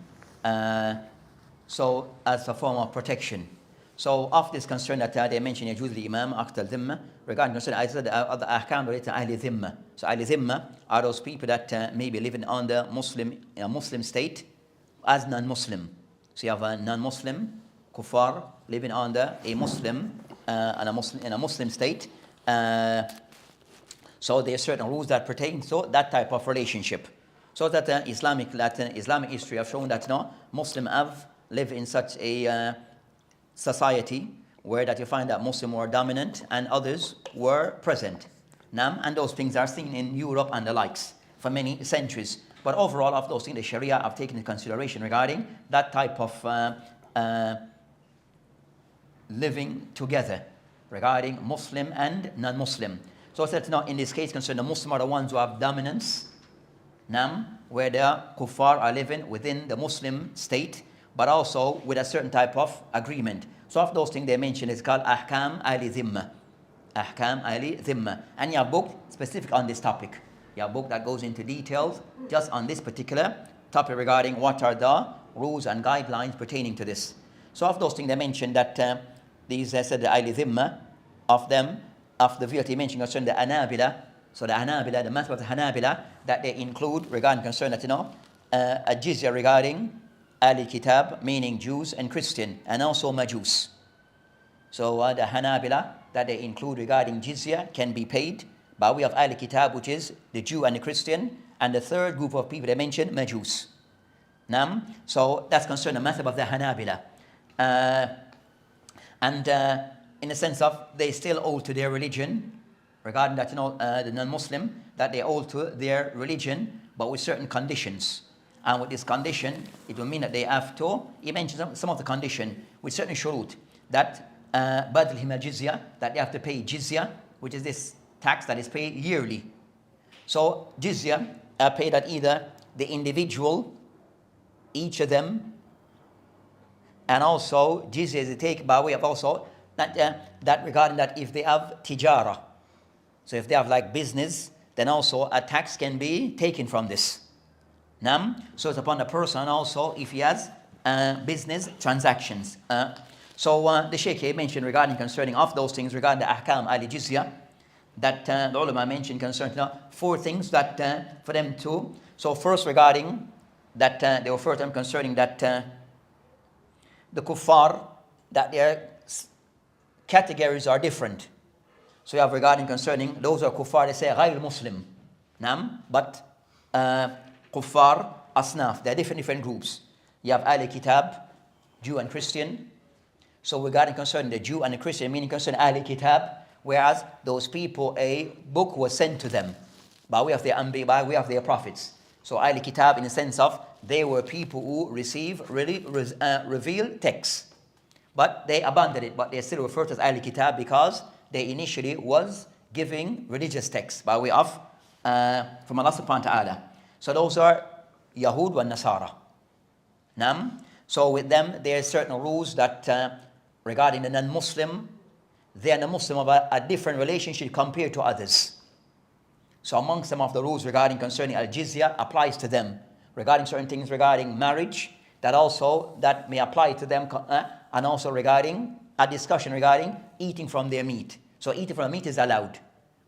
So as a form of protection. So of this concern that they mentioned Yajuz al-Imam, Aqt al-Dhimma, regarding concern, I said the ahkam related to Ahli Dhimma. So Ahli Dhimma are those people that may be living on the Muslim state as non-Muslim. So you have a non-Muslim, kuffar, living under a Muslim, in a Muslim state. So there are certain rules that pertain to that type of relationship. So that Islamic history have shown that Muslims have lived in such a society where that you find that Muslims were dominant and others were present. And those things are seen in Europe and the likes. for many centuries. But overall, of those things, the Sharia have taken into consideration regarding that type of living together, regarding Muslim and non-Muslim. So that's not in this case concerned the Muslim are the ones who have dominance, where the Kuffar are living within the Muslim state, but also with a certain type of agreement. So of those things they mention is called Ahkam al-Dhimma. Ahkam al-Dhimma. And you have a book specific on this topic. You have a book that goes into details just on this particular topic regarding what are the rules and guidelines pertaining to this. So of those things they mentioned that these said the al-Dhimma of them, of the view that he mentioned concerning the Hanabila. So the Hanabila, the matter of the Hanabila, that they include regarding concern that a jizya regarding al-Kitab, meaning Jews and Christian, and also Majus. So the Hanabila that they include regarding jizya can be paid by way of al-Kitab, which is the Jew and the Christian, and the third group of people they mentioned, Majus. So that's concerned the matter of the Hanabila. In the sense of they still hold to their religion, regarding that the non-Muslim, that they hold to their religion, but with certain conditions. And with this condition, it will mean that they have to, he mentioned some of the condition, with certain shurut, that badlihim al-jizya, that they have to pay jizya, which is this tax that is paid yearly. So jizya are paid at either the individual, each of them, and also jizya is taken by way of also that regarding that if they have tijara, so if they have like business, then also a tax can be taken from this. So it's upon the person also if he has business transactions. So the Shaykh mentioned regarding concerning of those things regarding the ahkam al-jizya, that the ulama mentioned concerning 4 things that for them to. So first regarding that they refer to them concerning that the kuffar, that their categories are different. So you have regarding concerning those who are kuffar, they say ghayr Muslim. But kuffar, asnaf, they are different groups. You have al-Kitab, Jew and Christian. So regarding concerning the Jew and the Christian, meaning concerning al-Kitab, whereas those people, a book was sent to them by way of their Anbi, by way of their prophets. So al-Kitab in the sense of they were people who receive really revealed texts. But they abandoned it, but they still referred to as al-Kitab because they initially was giving religious texts by way of from Allah subhanahu wa ta'ala. So those are Yahud and Nasara. So with them there are certain rules that regarding the non-Muslim, they and the Muslim have a different relationship compared to others. So amongst some of the rules regarding concerning al-jizya applies to them. Regarding certain things regarding marriage, that may apply to them, and also regarding a discussion regarding eating from their meat. So eating from meat is allowed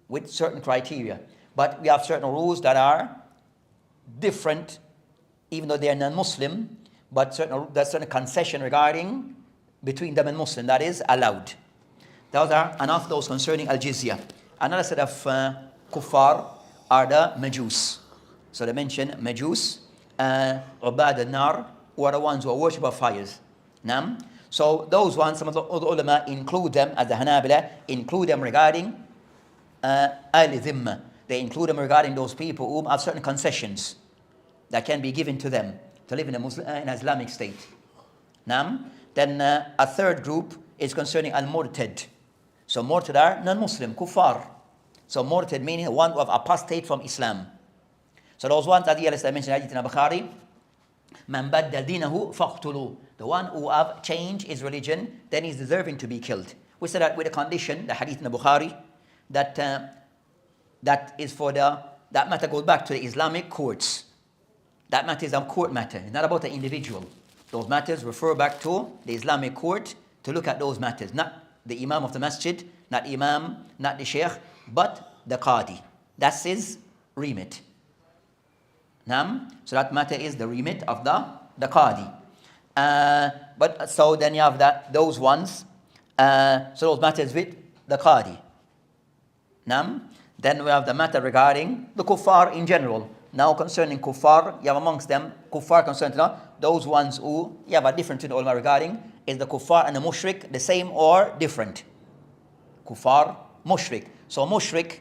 with certain criteria. But we have certain rules that are different, even though they are non-Muslim, but there's certain concession regarding between them and Muslim that is allowed. Those are enough those concerning al-jizya. Another set of kuffar are the Majus. So they mention Majus, Ubad al-Nar, who are the ones who are worship of fires. So those ones, some of the ulama include them, as the Hanabila, include them regarding al-Dhimma. They include them regarding those people who have certain concessions that can be given to them to live in an Islamic state. Then a third group is concerning al-Murtad. So Murtad are non-Muslim, kuffar. So Murtad meaning one who have apostate from Islam. So those ones that I mentioned hadith in Bukhari, man baddal dinahu faqtulu. The one who have changed his religion, then he's deserving to be killed. We said that with a condition, the hadith in Bukhari, that is for that matter goes back to the Islamic courts. That matter is a court matter. It's not about the individual. Those matters refer back to the Islamic court to look at those matters. Not the Imam of the Masjid, not Imam, not the Shaykh, but the Qadi. That's his remit. So that matter is the remit of the Qadi. But so then you have those ones. So those matters with the Qadi. Then we have the matter regarding the kuffar in general. Now concerning kuffar, you have amongst them kuffar concerning those ones who you have a difference in ulama regarding is the kuffar and the mushrik the same or different? Kuffar, mushrik. So mushrik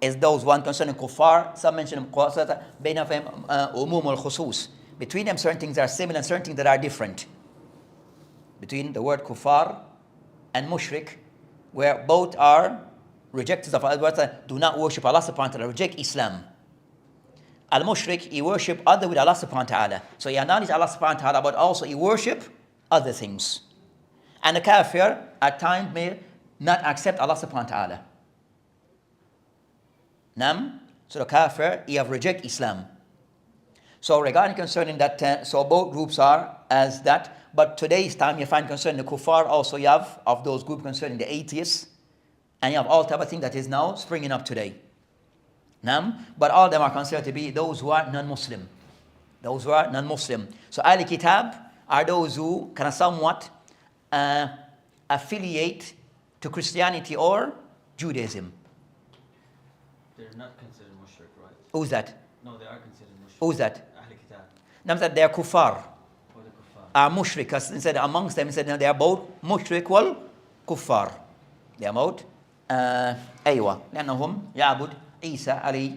is those one concerning kuffar. Some mention umum al-khusus. Between them, certain things are similar and certain things that are different. Between the word kuffar and mushrik, where both are rejectors of Allah, do not worship Allah subhanahu wa ta'ala, reject Islam. Al-Mushrik, he worship other with Allah subhanahu wa ta'ala. So he acknowledge Allah subhanahu wa ta'ala, but also he worship other things. And the kafir at times may not accept Allah subhanahu wa ta'ala. So the kafir, he have reject Islam. So regarding concerning that, so both groups are as that. But today's time you find concerning the kuffar, also you have of those groups concerning the atheists. And you have all type of thing that is now springing up today. But all of them are considered to be those who are non-Muslim. Those who are non-Muslim. So al-Kitab are those who kind of somewhat affiliate to Christianity or Judaism. They're not considered Mushrik, right? Who's that? No, they are considered Mushrik. Who's that? Ahl-Kitab. Now that they are kuffar. Or the Kuffar. Are mushrik. Because instead amongst them, instead they are both mushrik wal kuffar. They are both أيوة لأنهم يعبد عيسى عليه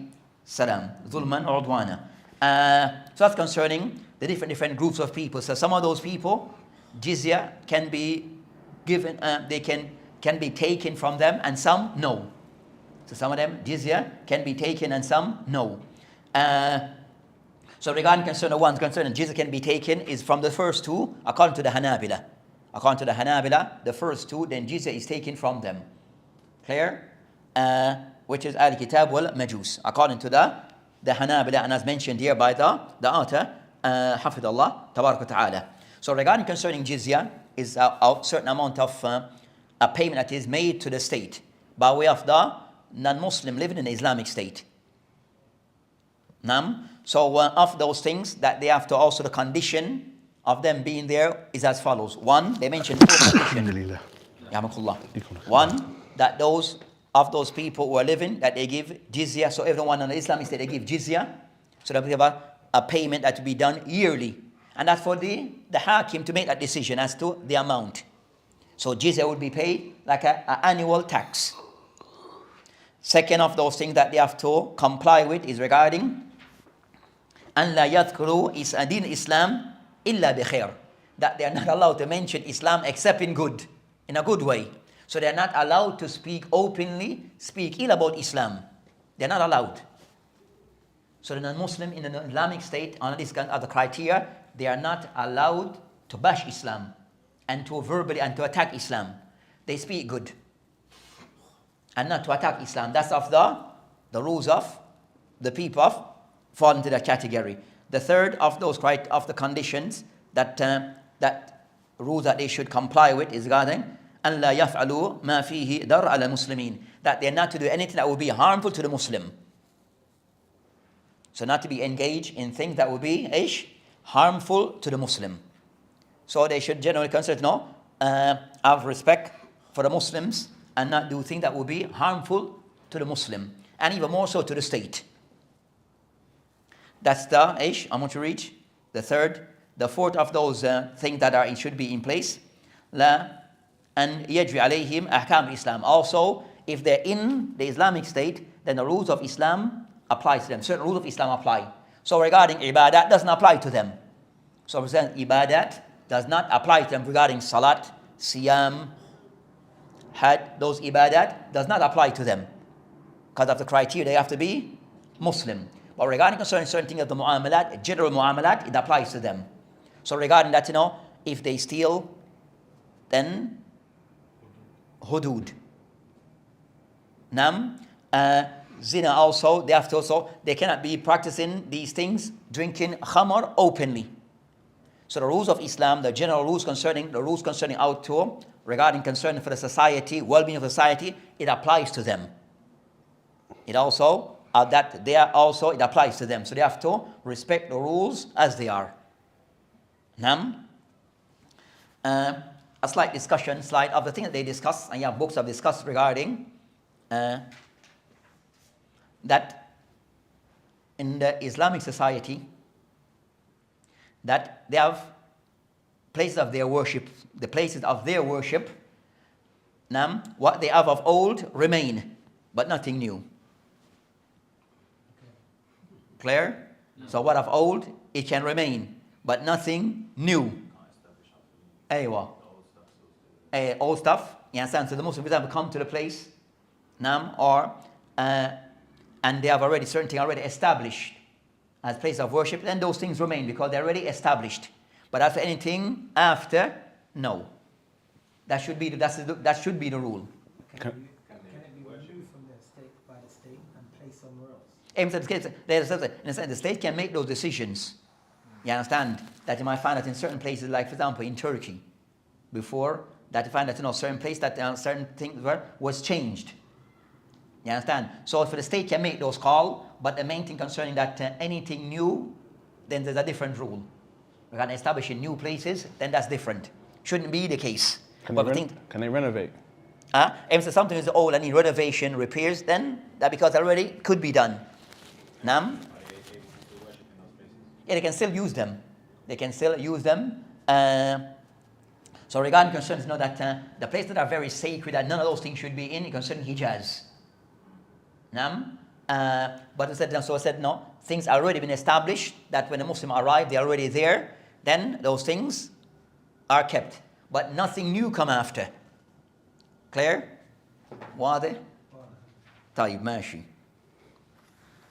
السلام ظلما وعدوانا. So that's concerning the different groups of people. So some of those people, jizya can be given, they can be taken from them, and some no. So some of them jizya can be taken and some no. So regarding concerning the ones concerning jizya can be taken is from the first two, according to the Hanabila. According to the Hanabila, the first two, then jizya is taken from them. Clear? Which is al-Kitab wal-Majus. According to the Hanabila, and as mentioned here by the author, Hafidullah, Tabarak wa Ta'ala. So regarding concerning jizya, is a certain amount of a payment that is made to the state by way of the non-Muslim living in the Islamic state. So of those things that they have to also, the condition of them being there is as follows. One, they mentioned four conditions. One, that those of those people who are living, that they give jizya. So everyone in the Islamic state, they give jizya. So that we have a payment that will be done yearly. And that's for the hakim to make that decision as to the amount. So jizya would be paid like an annual tax. Second of those things that they have to comply with is regarding أن لا يذكروا دين Islam إلا بخير. That they are not allowed to mention Islam except in a good way. So they are not allowed to speak openly, speak ill about Islam. They are not allowed. So the non-Muslim in the Islamic state, on this kind of the criteria, they are not allowed to bash Islam and to verbally and to attack Islam. They speak good and not to attack Islam. That's of the rules of the people of fall into that category. The third of those of the conditions that rules that they should comply with is regarding أن لا يفعلوا ما فيه ضر على المسلمين. That they are not to do anything that will be harmful to the Muslim. So not to be engaged in things that will be harmful to the Muslim. So they should generally consider have respect for the Muslims and not do things that will be harmful to the Muslim, and even more so to the state. That's the I'm going to reach the third. The fourth of those things that should be in place. لا أن يجري عليهم أحكام Islam. Also, if they're in the Islamic state, then the rules of Islam apply to them. Certain rules of Islam apply. So regarding ibadat, doesn't apply to them. So for example, ibadat does not apply to them regarding salat, siyam, hajj. Those ibadat does not apply to them because of the criteria. They have to be Muslim. But regarding concerning certain things of the mu'amalat, general mu'amalat, it applies to them. So regarding that, if they steal, then hudud. Zina also, they cannot be practicing these things, drinking khamr openly. So the rules of Islam, the general rules concerning outdoor, regarding concern for the society, well-being of society, it applies to them. It also, it applies to them. So they have to respect the rules as they are. A slight discussion slide of the thing that they discuss, and books have discussed regarding that in the Islamic society, that they have places of their worship. The places of their worship, what they have of old remain, but nothing new. Clear? So what of old, it can remain, but nothing new. Aywa. Old stuff, you understand? So the Muslims, for example, come to the place, or and they have already certain things already established as place of worship, then those things remain because they're already established. But after anything after, no. That should be the rule. Can it be removed from the state by the state and placed somewhere else? The state can make those decisions. You understand? That you might find that in certain places, like for example in Turkey, before that you find that certain place that certain things was changed. You understand? So for the state can make those calls, but the main thing concerning that anything new, then there's a different rule. We can establish in new places, then that's different. Shouldn't be the case. Can they renovate? If something is old and need renovation, repairs, then that because already could be done. Nam? Yeah, they can still use them. They can still use them. So regarding concerns, know that the places that are very sacred, that none of those things should be in, concerning Hijaz. Nam? But I said no, things are already been established, that when the Muslim arrive, they're already there, then those things are kept. But nothing new come after. Clear? واضح؟ طيب ماشي.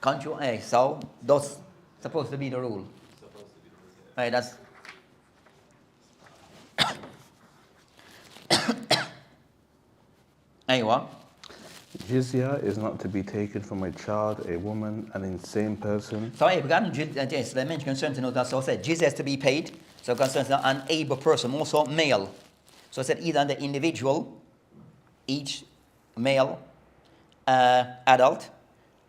Can't you? So that's supposed to be the rule. Right, that's أيوة. Jizya is not to be taken from a child, a woman, an insane person. So regarding yes, they mentioned concern to know that. So I said jizya has to be paid. So concerns an able person, also male. So I said either the individual, each male adult,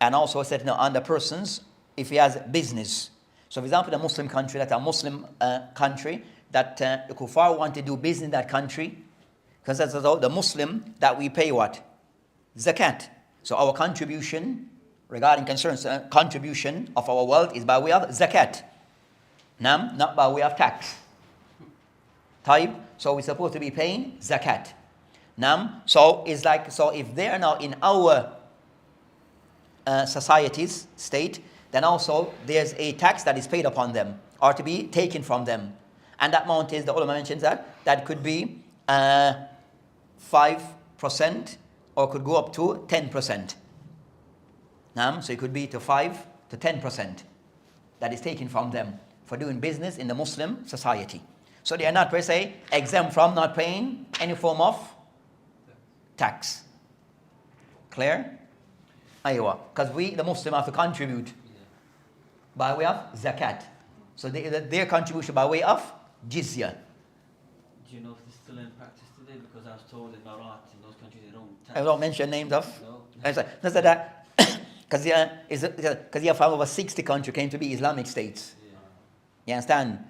and also I said on the persons if he has business. So for example, the Muslim country, that's a Muslim country, that the Kuffar want to do business in that country, because that's the Muslim that we pay what? Zakat. So our contribution regarding concerns, contribution of our wealth is by way of zakat. Not by way of tax. Type. So we're supposed to be paying zakat. So it's like, so if they are now in our society's state, then also there's a tax that is paid upon them or to be taken from them. And that amount is, the ulama mentions that could be 5% or could go up to 10%. So it could be to 5 to 10% that is taken from them for doing business in the Muslim society. So they are not per se exempt from not paying any form of tax. Clear? Aywa. Because we, the Muslim, have to contribute by way of zakat. So their contribution by way of jizya. Do you know if it's still in practice today? Because I was told in Marat, in those countries, they don't tax. I don't mention names of. No. That's that. Because you have over 60 countries came to be Islamic states. Yeah. You understand?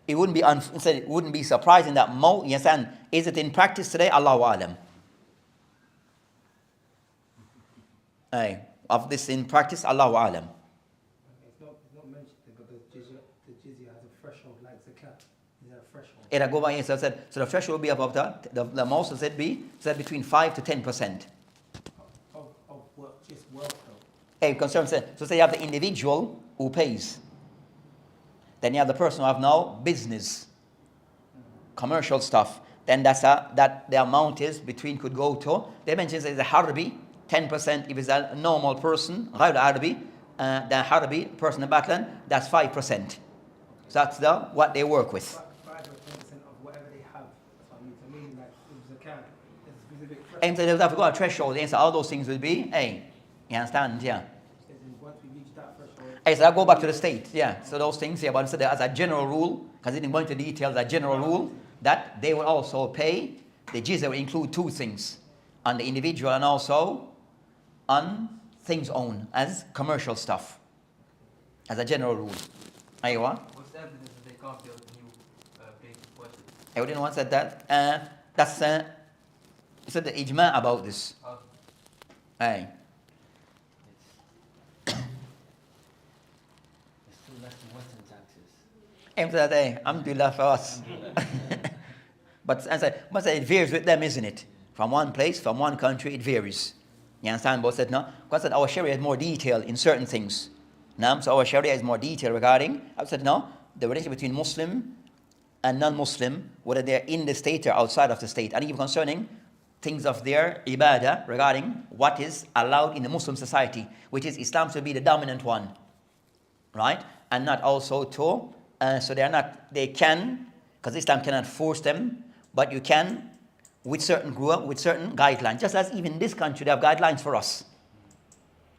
It wouldn't be surprising that you understand? Is it in practice today? Allahu alam. Of this in practice, Allahu alam. It's not mentioned, but the jizya has a threshold like zakat. Is there a threshold? It'll go by, so the threshold will be above that. The most said between 5 to 10%. Of just wealth though. Concern said, so say you have the individual who pays. Then you have the person who have now business, commercial stuff. Then that the amount is between could go to, they mentioned it's a harbi, 10% if it's a normal person, غير عربي, the harbi person in Batlan, that's 5%. So that's what they work with. 5 or 10% of whatever they have. That's what I mean. To me, like with zakat, there's a specific threshold. And so they have to go a threshold, and so all those things will be, you understand, yeah. Once we reach that threshold. So I go back to the state, yeah. So those things, yeah, but so as a general rule, because it didn't go into details, a general rule, that they will also pay, the jizya will include two things, on the individual and also on things owned, as commercial stuff, as a general rule. Aywa? What's the evidence that they can't build a new place of worship? I didn't want to say that. That's said the ijma about this. Oh, Aye. it's still less than Western taxes. Aim to that, alhamdulillah for us. But as I it varies with them, isn't it? From one place, from one country, it varies. You You understand? Both said no. Because said our Sharia is more detailed in certain things. So our Sharia is more detailed regarding, I said no, the relation between Muslim and non-Muslim, whether they're in the state or outside of the state, and even concerning things of their ibadah regarding what is allowed in the Muslim society, which is Islam should be the dominant one, right? And not also to, so they can, because Islam cannot force them, but you can with certain guidelines. Just as even in this country, they have guidelines for us.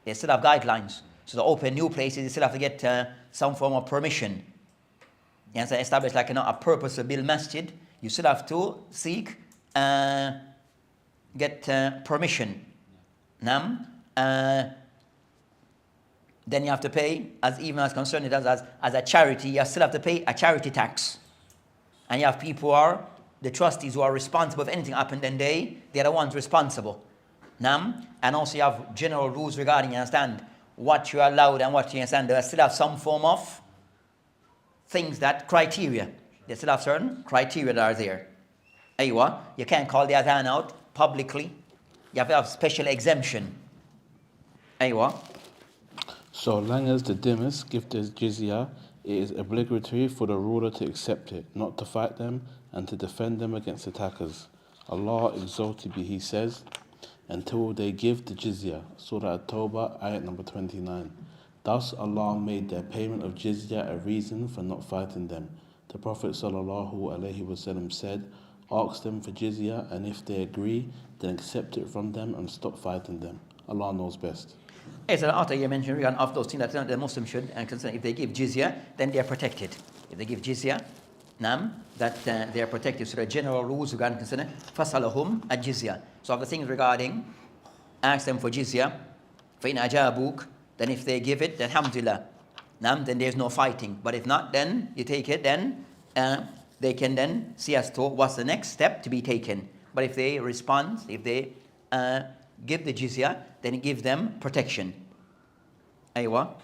They still have guidelines. So to open new places, you still have to get some form of permission. You know, establish like a purpose-built masjid, you still have to seek, get permission. Then you have to pay, as even as concerned it as a charity, you still have to pay a charity tax. And you have people who are the trustees who are responsible if anything happened, then they're the ones responsible. And also you have general rules regarding, you understand, what you are allowed and what you understand. They still have some form of things criteria. They still have certain criteria that are there. Aywa, you can't call the adhan out publicly. You have to have special exemption. Aywa. So long as the dhimmis give the jizya, it is obligatory for the ruler to accept it, not to fight them, and to defend them against attackers. Allah exalted be He says, until they give the jizya. Surah At-Tawbah, ayat number 29. Thus Allah made their payment of jizya a reason for not fighting them. The Prophet ﷺ said, ask them for jizya, and if they agree, then accept it from them and stop fighting them. Allah knows best. As after you mentioned of those things that the Muslim should and concern, if they give jizya, then they are protected. If they give jizya, that they are protected. So the general rules regarding concern, fasalahum al-jizya. So of the things regarding, ask them for jizya, فَإِنْ أَجَابُوكَ, then if they give it, then alhamdulillah. Then there's no fighting. But if not, then you take it, then they can then see as to what's the next step to be taken. But if they respond, if they give the jizya, then give them protection. Aywa.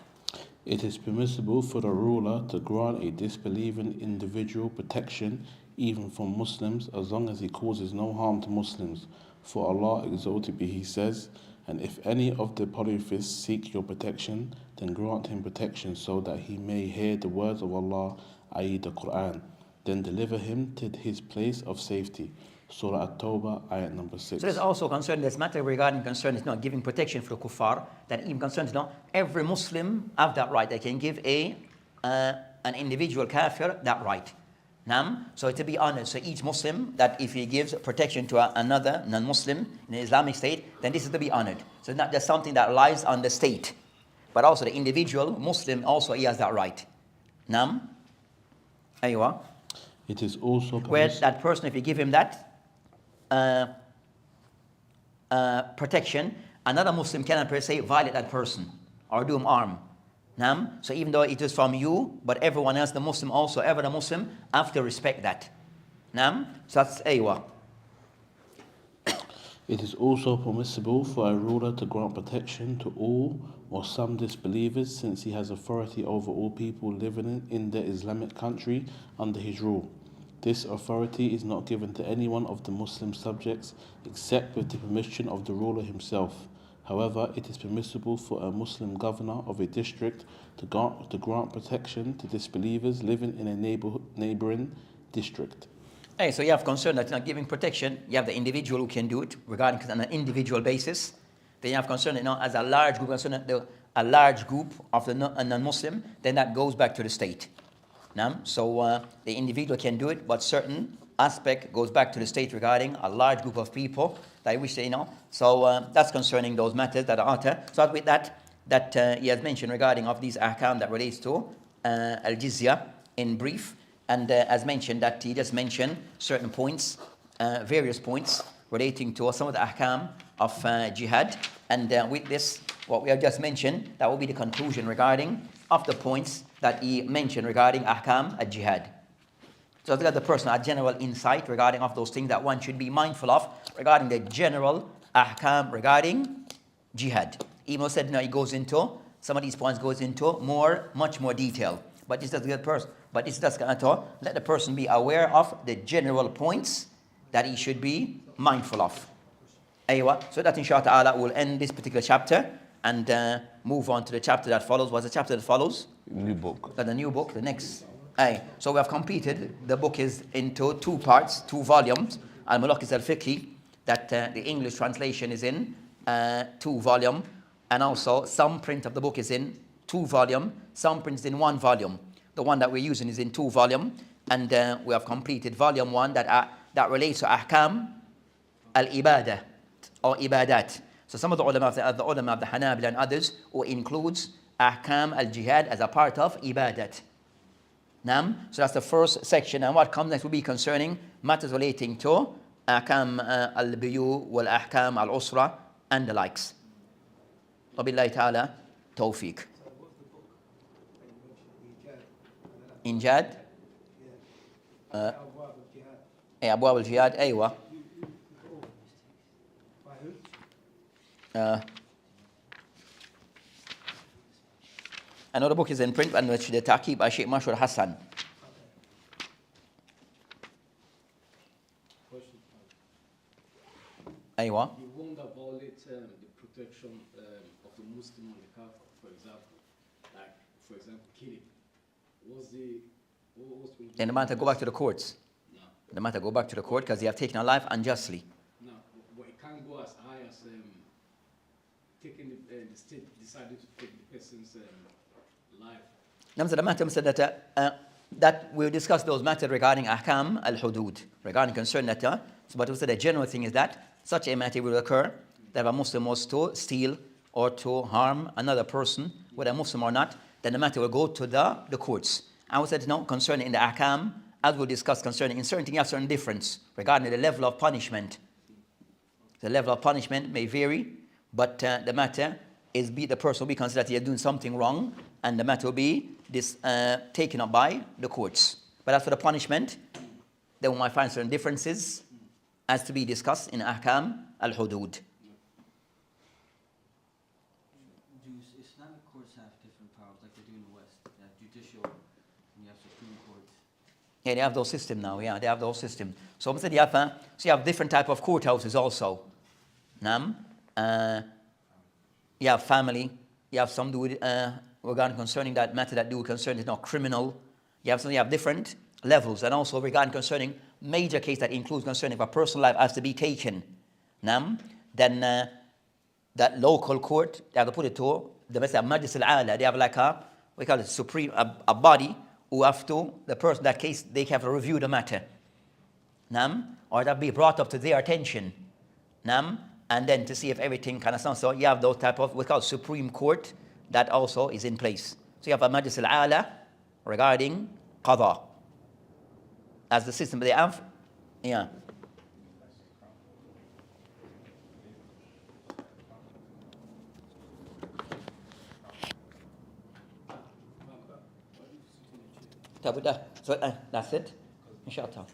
It is permissible for the ruler to grant a disbelieving individual protection even from Muslims as long as he causes no harm to Muslims. For Allah exalted be He says, and if any of the polytheists seek your protection, then grant him protection so that he may hear the words of Allah, i.e. the Quran. Then deliver him to his place of safety. Surah At-Tawbah, ayat number 6. So there's also concern, this matter regarding concern is not giving protection for the kuffar, that even concerns every Muslim have that right. They can give an individual kafir that right. So to be honest, so each Muslim, that if he gives protection to another non-Muslim in the Islamic state, then this is to be honored. So it's not just something that lies on the state, but also the individual Muslim also he has that right. Aywa. It is also where that person, if you give him that protection, another Muslim cannot per se violate that person or do him harm. So even though it is from you, but everyone else, the Muslim also, ever the Muslim, have to respect that. So that's aywa. It is also permissible for a ruler to grant protection to all or some disbelievers, since he has authority over all people living in the Islamic country under his rule. This authority is not given to any one of the Muslim subjects except with the permission of the ruler himself. However, it is permissible for a Muslim governor of a district to grant protection to disbelievers living in a neighboring district. Hey, so you have concern that not giving protection, you have the individual who can do it regarding on an individual basis. Then you have concern as a large group of the non-Muslim, then that goes back to the state. So the individual can do it, but certain aspect goes back to the state regarding a large group of people that wish they So that's concerning those matters that are out there. So with that he has mentioned regarding of these ahkam that relates to al-jizya in brief. And as mentioned, that he just mentioned certain points, various points relating to some of the ahkam of jihad. And with this, what we have just mentioned, that will be the conclusion regarding of the points that he mentioned regarding ahkam al-jihad. So that's the personal general insight regarding of those things that one should be mindful of regarding the general ahkam regarding jihad. Emo said, he goes into, some of these points goes into much more detail. But this doesn't get person. But it's just going to let the person be aware of the general points that he should be mindful of. Aywa. So that inshallah will end this particular chapter and move on to the chapter that follows. What's the chapter that follows? New book. The new book, the next. So we have completed. The book is into 2 parts, 2 volumes. Al-Mulakhas al-Fiqhyy, that the English translation is in 2 volume, and also some print of the book is in 2 volume, some print is in 1 volume. The one that we're using is in 2 volume, and we have completed volume 1 that relates to ahkam al-ibadah or ibadat. So some of the ulama of the Hanabila and others who includes ahkam al-jihad as a part of ibadat. So that's the first section, and what comes next will be concerning matters relating to ahkam al-biyu wal ahkam al-usra and the likes. Wabillahi ta'ala tawfiq. So what's the book that you mentioned, Jihad? Injad? Yeah. Al-Abwab al-Jihad. Abwab al-jihad, aywa. By who? Another book is in print, and which the Taqib by Shaykh Mashur Hassan. Question. Aywa. You wonder about it, the protection of the Muslim on the Kafir, for example. Like, for example, killing. What's going to Then the matter go back to the courts. No. The matter go back to the court because they have taken a life unjustly. No, but it can't go as high as taking the state decided to take the person's life. The matter said that we'll discuss those matters regarding ahkam al-hudud, regarding concern that, but we said the general thing is that such a matter will occur that a Muslim was to steal or to harm another person, whether Muslim or not, then the matter will go to the courts. And we said, no, concerning the ahkam, as we'll discuss concerning, in certain things, you have certain difference regarding the level of punishment. The level of punishment may vary, but the matter is the person will be considered that he is doing something wrong, and the matter will be taken up by the courts. But as for the punishment, then we might find certain differences as to be discussed in ahkam al-hudud. Do Islamic courts have different powers like they do in the West? They have judicial and you have Supreme Court. Yeah, they have those system now. Yeah, they have those system. So instead you have different type of courthouses also. You have family. You have some do with regarding concerning that matter that do concerning criminal. You have different levels, and also regarding concerning major case that includes concerning if a personal life has to be taken. Then that local court, they have to put it to the Majlis al-Ala. They have like we call it supreme, a body who have to, the person in that case, they have to review the matter. Or that be brought up to their attention. And then to see if everything kind of sounds. So you have those type of, we call it Supreme Court, that also is in place. So you have a Majlis al-Ala regarding qada. As the system they have, yeah. So that's it, inshallah.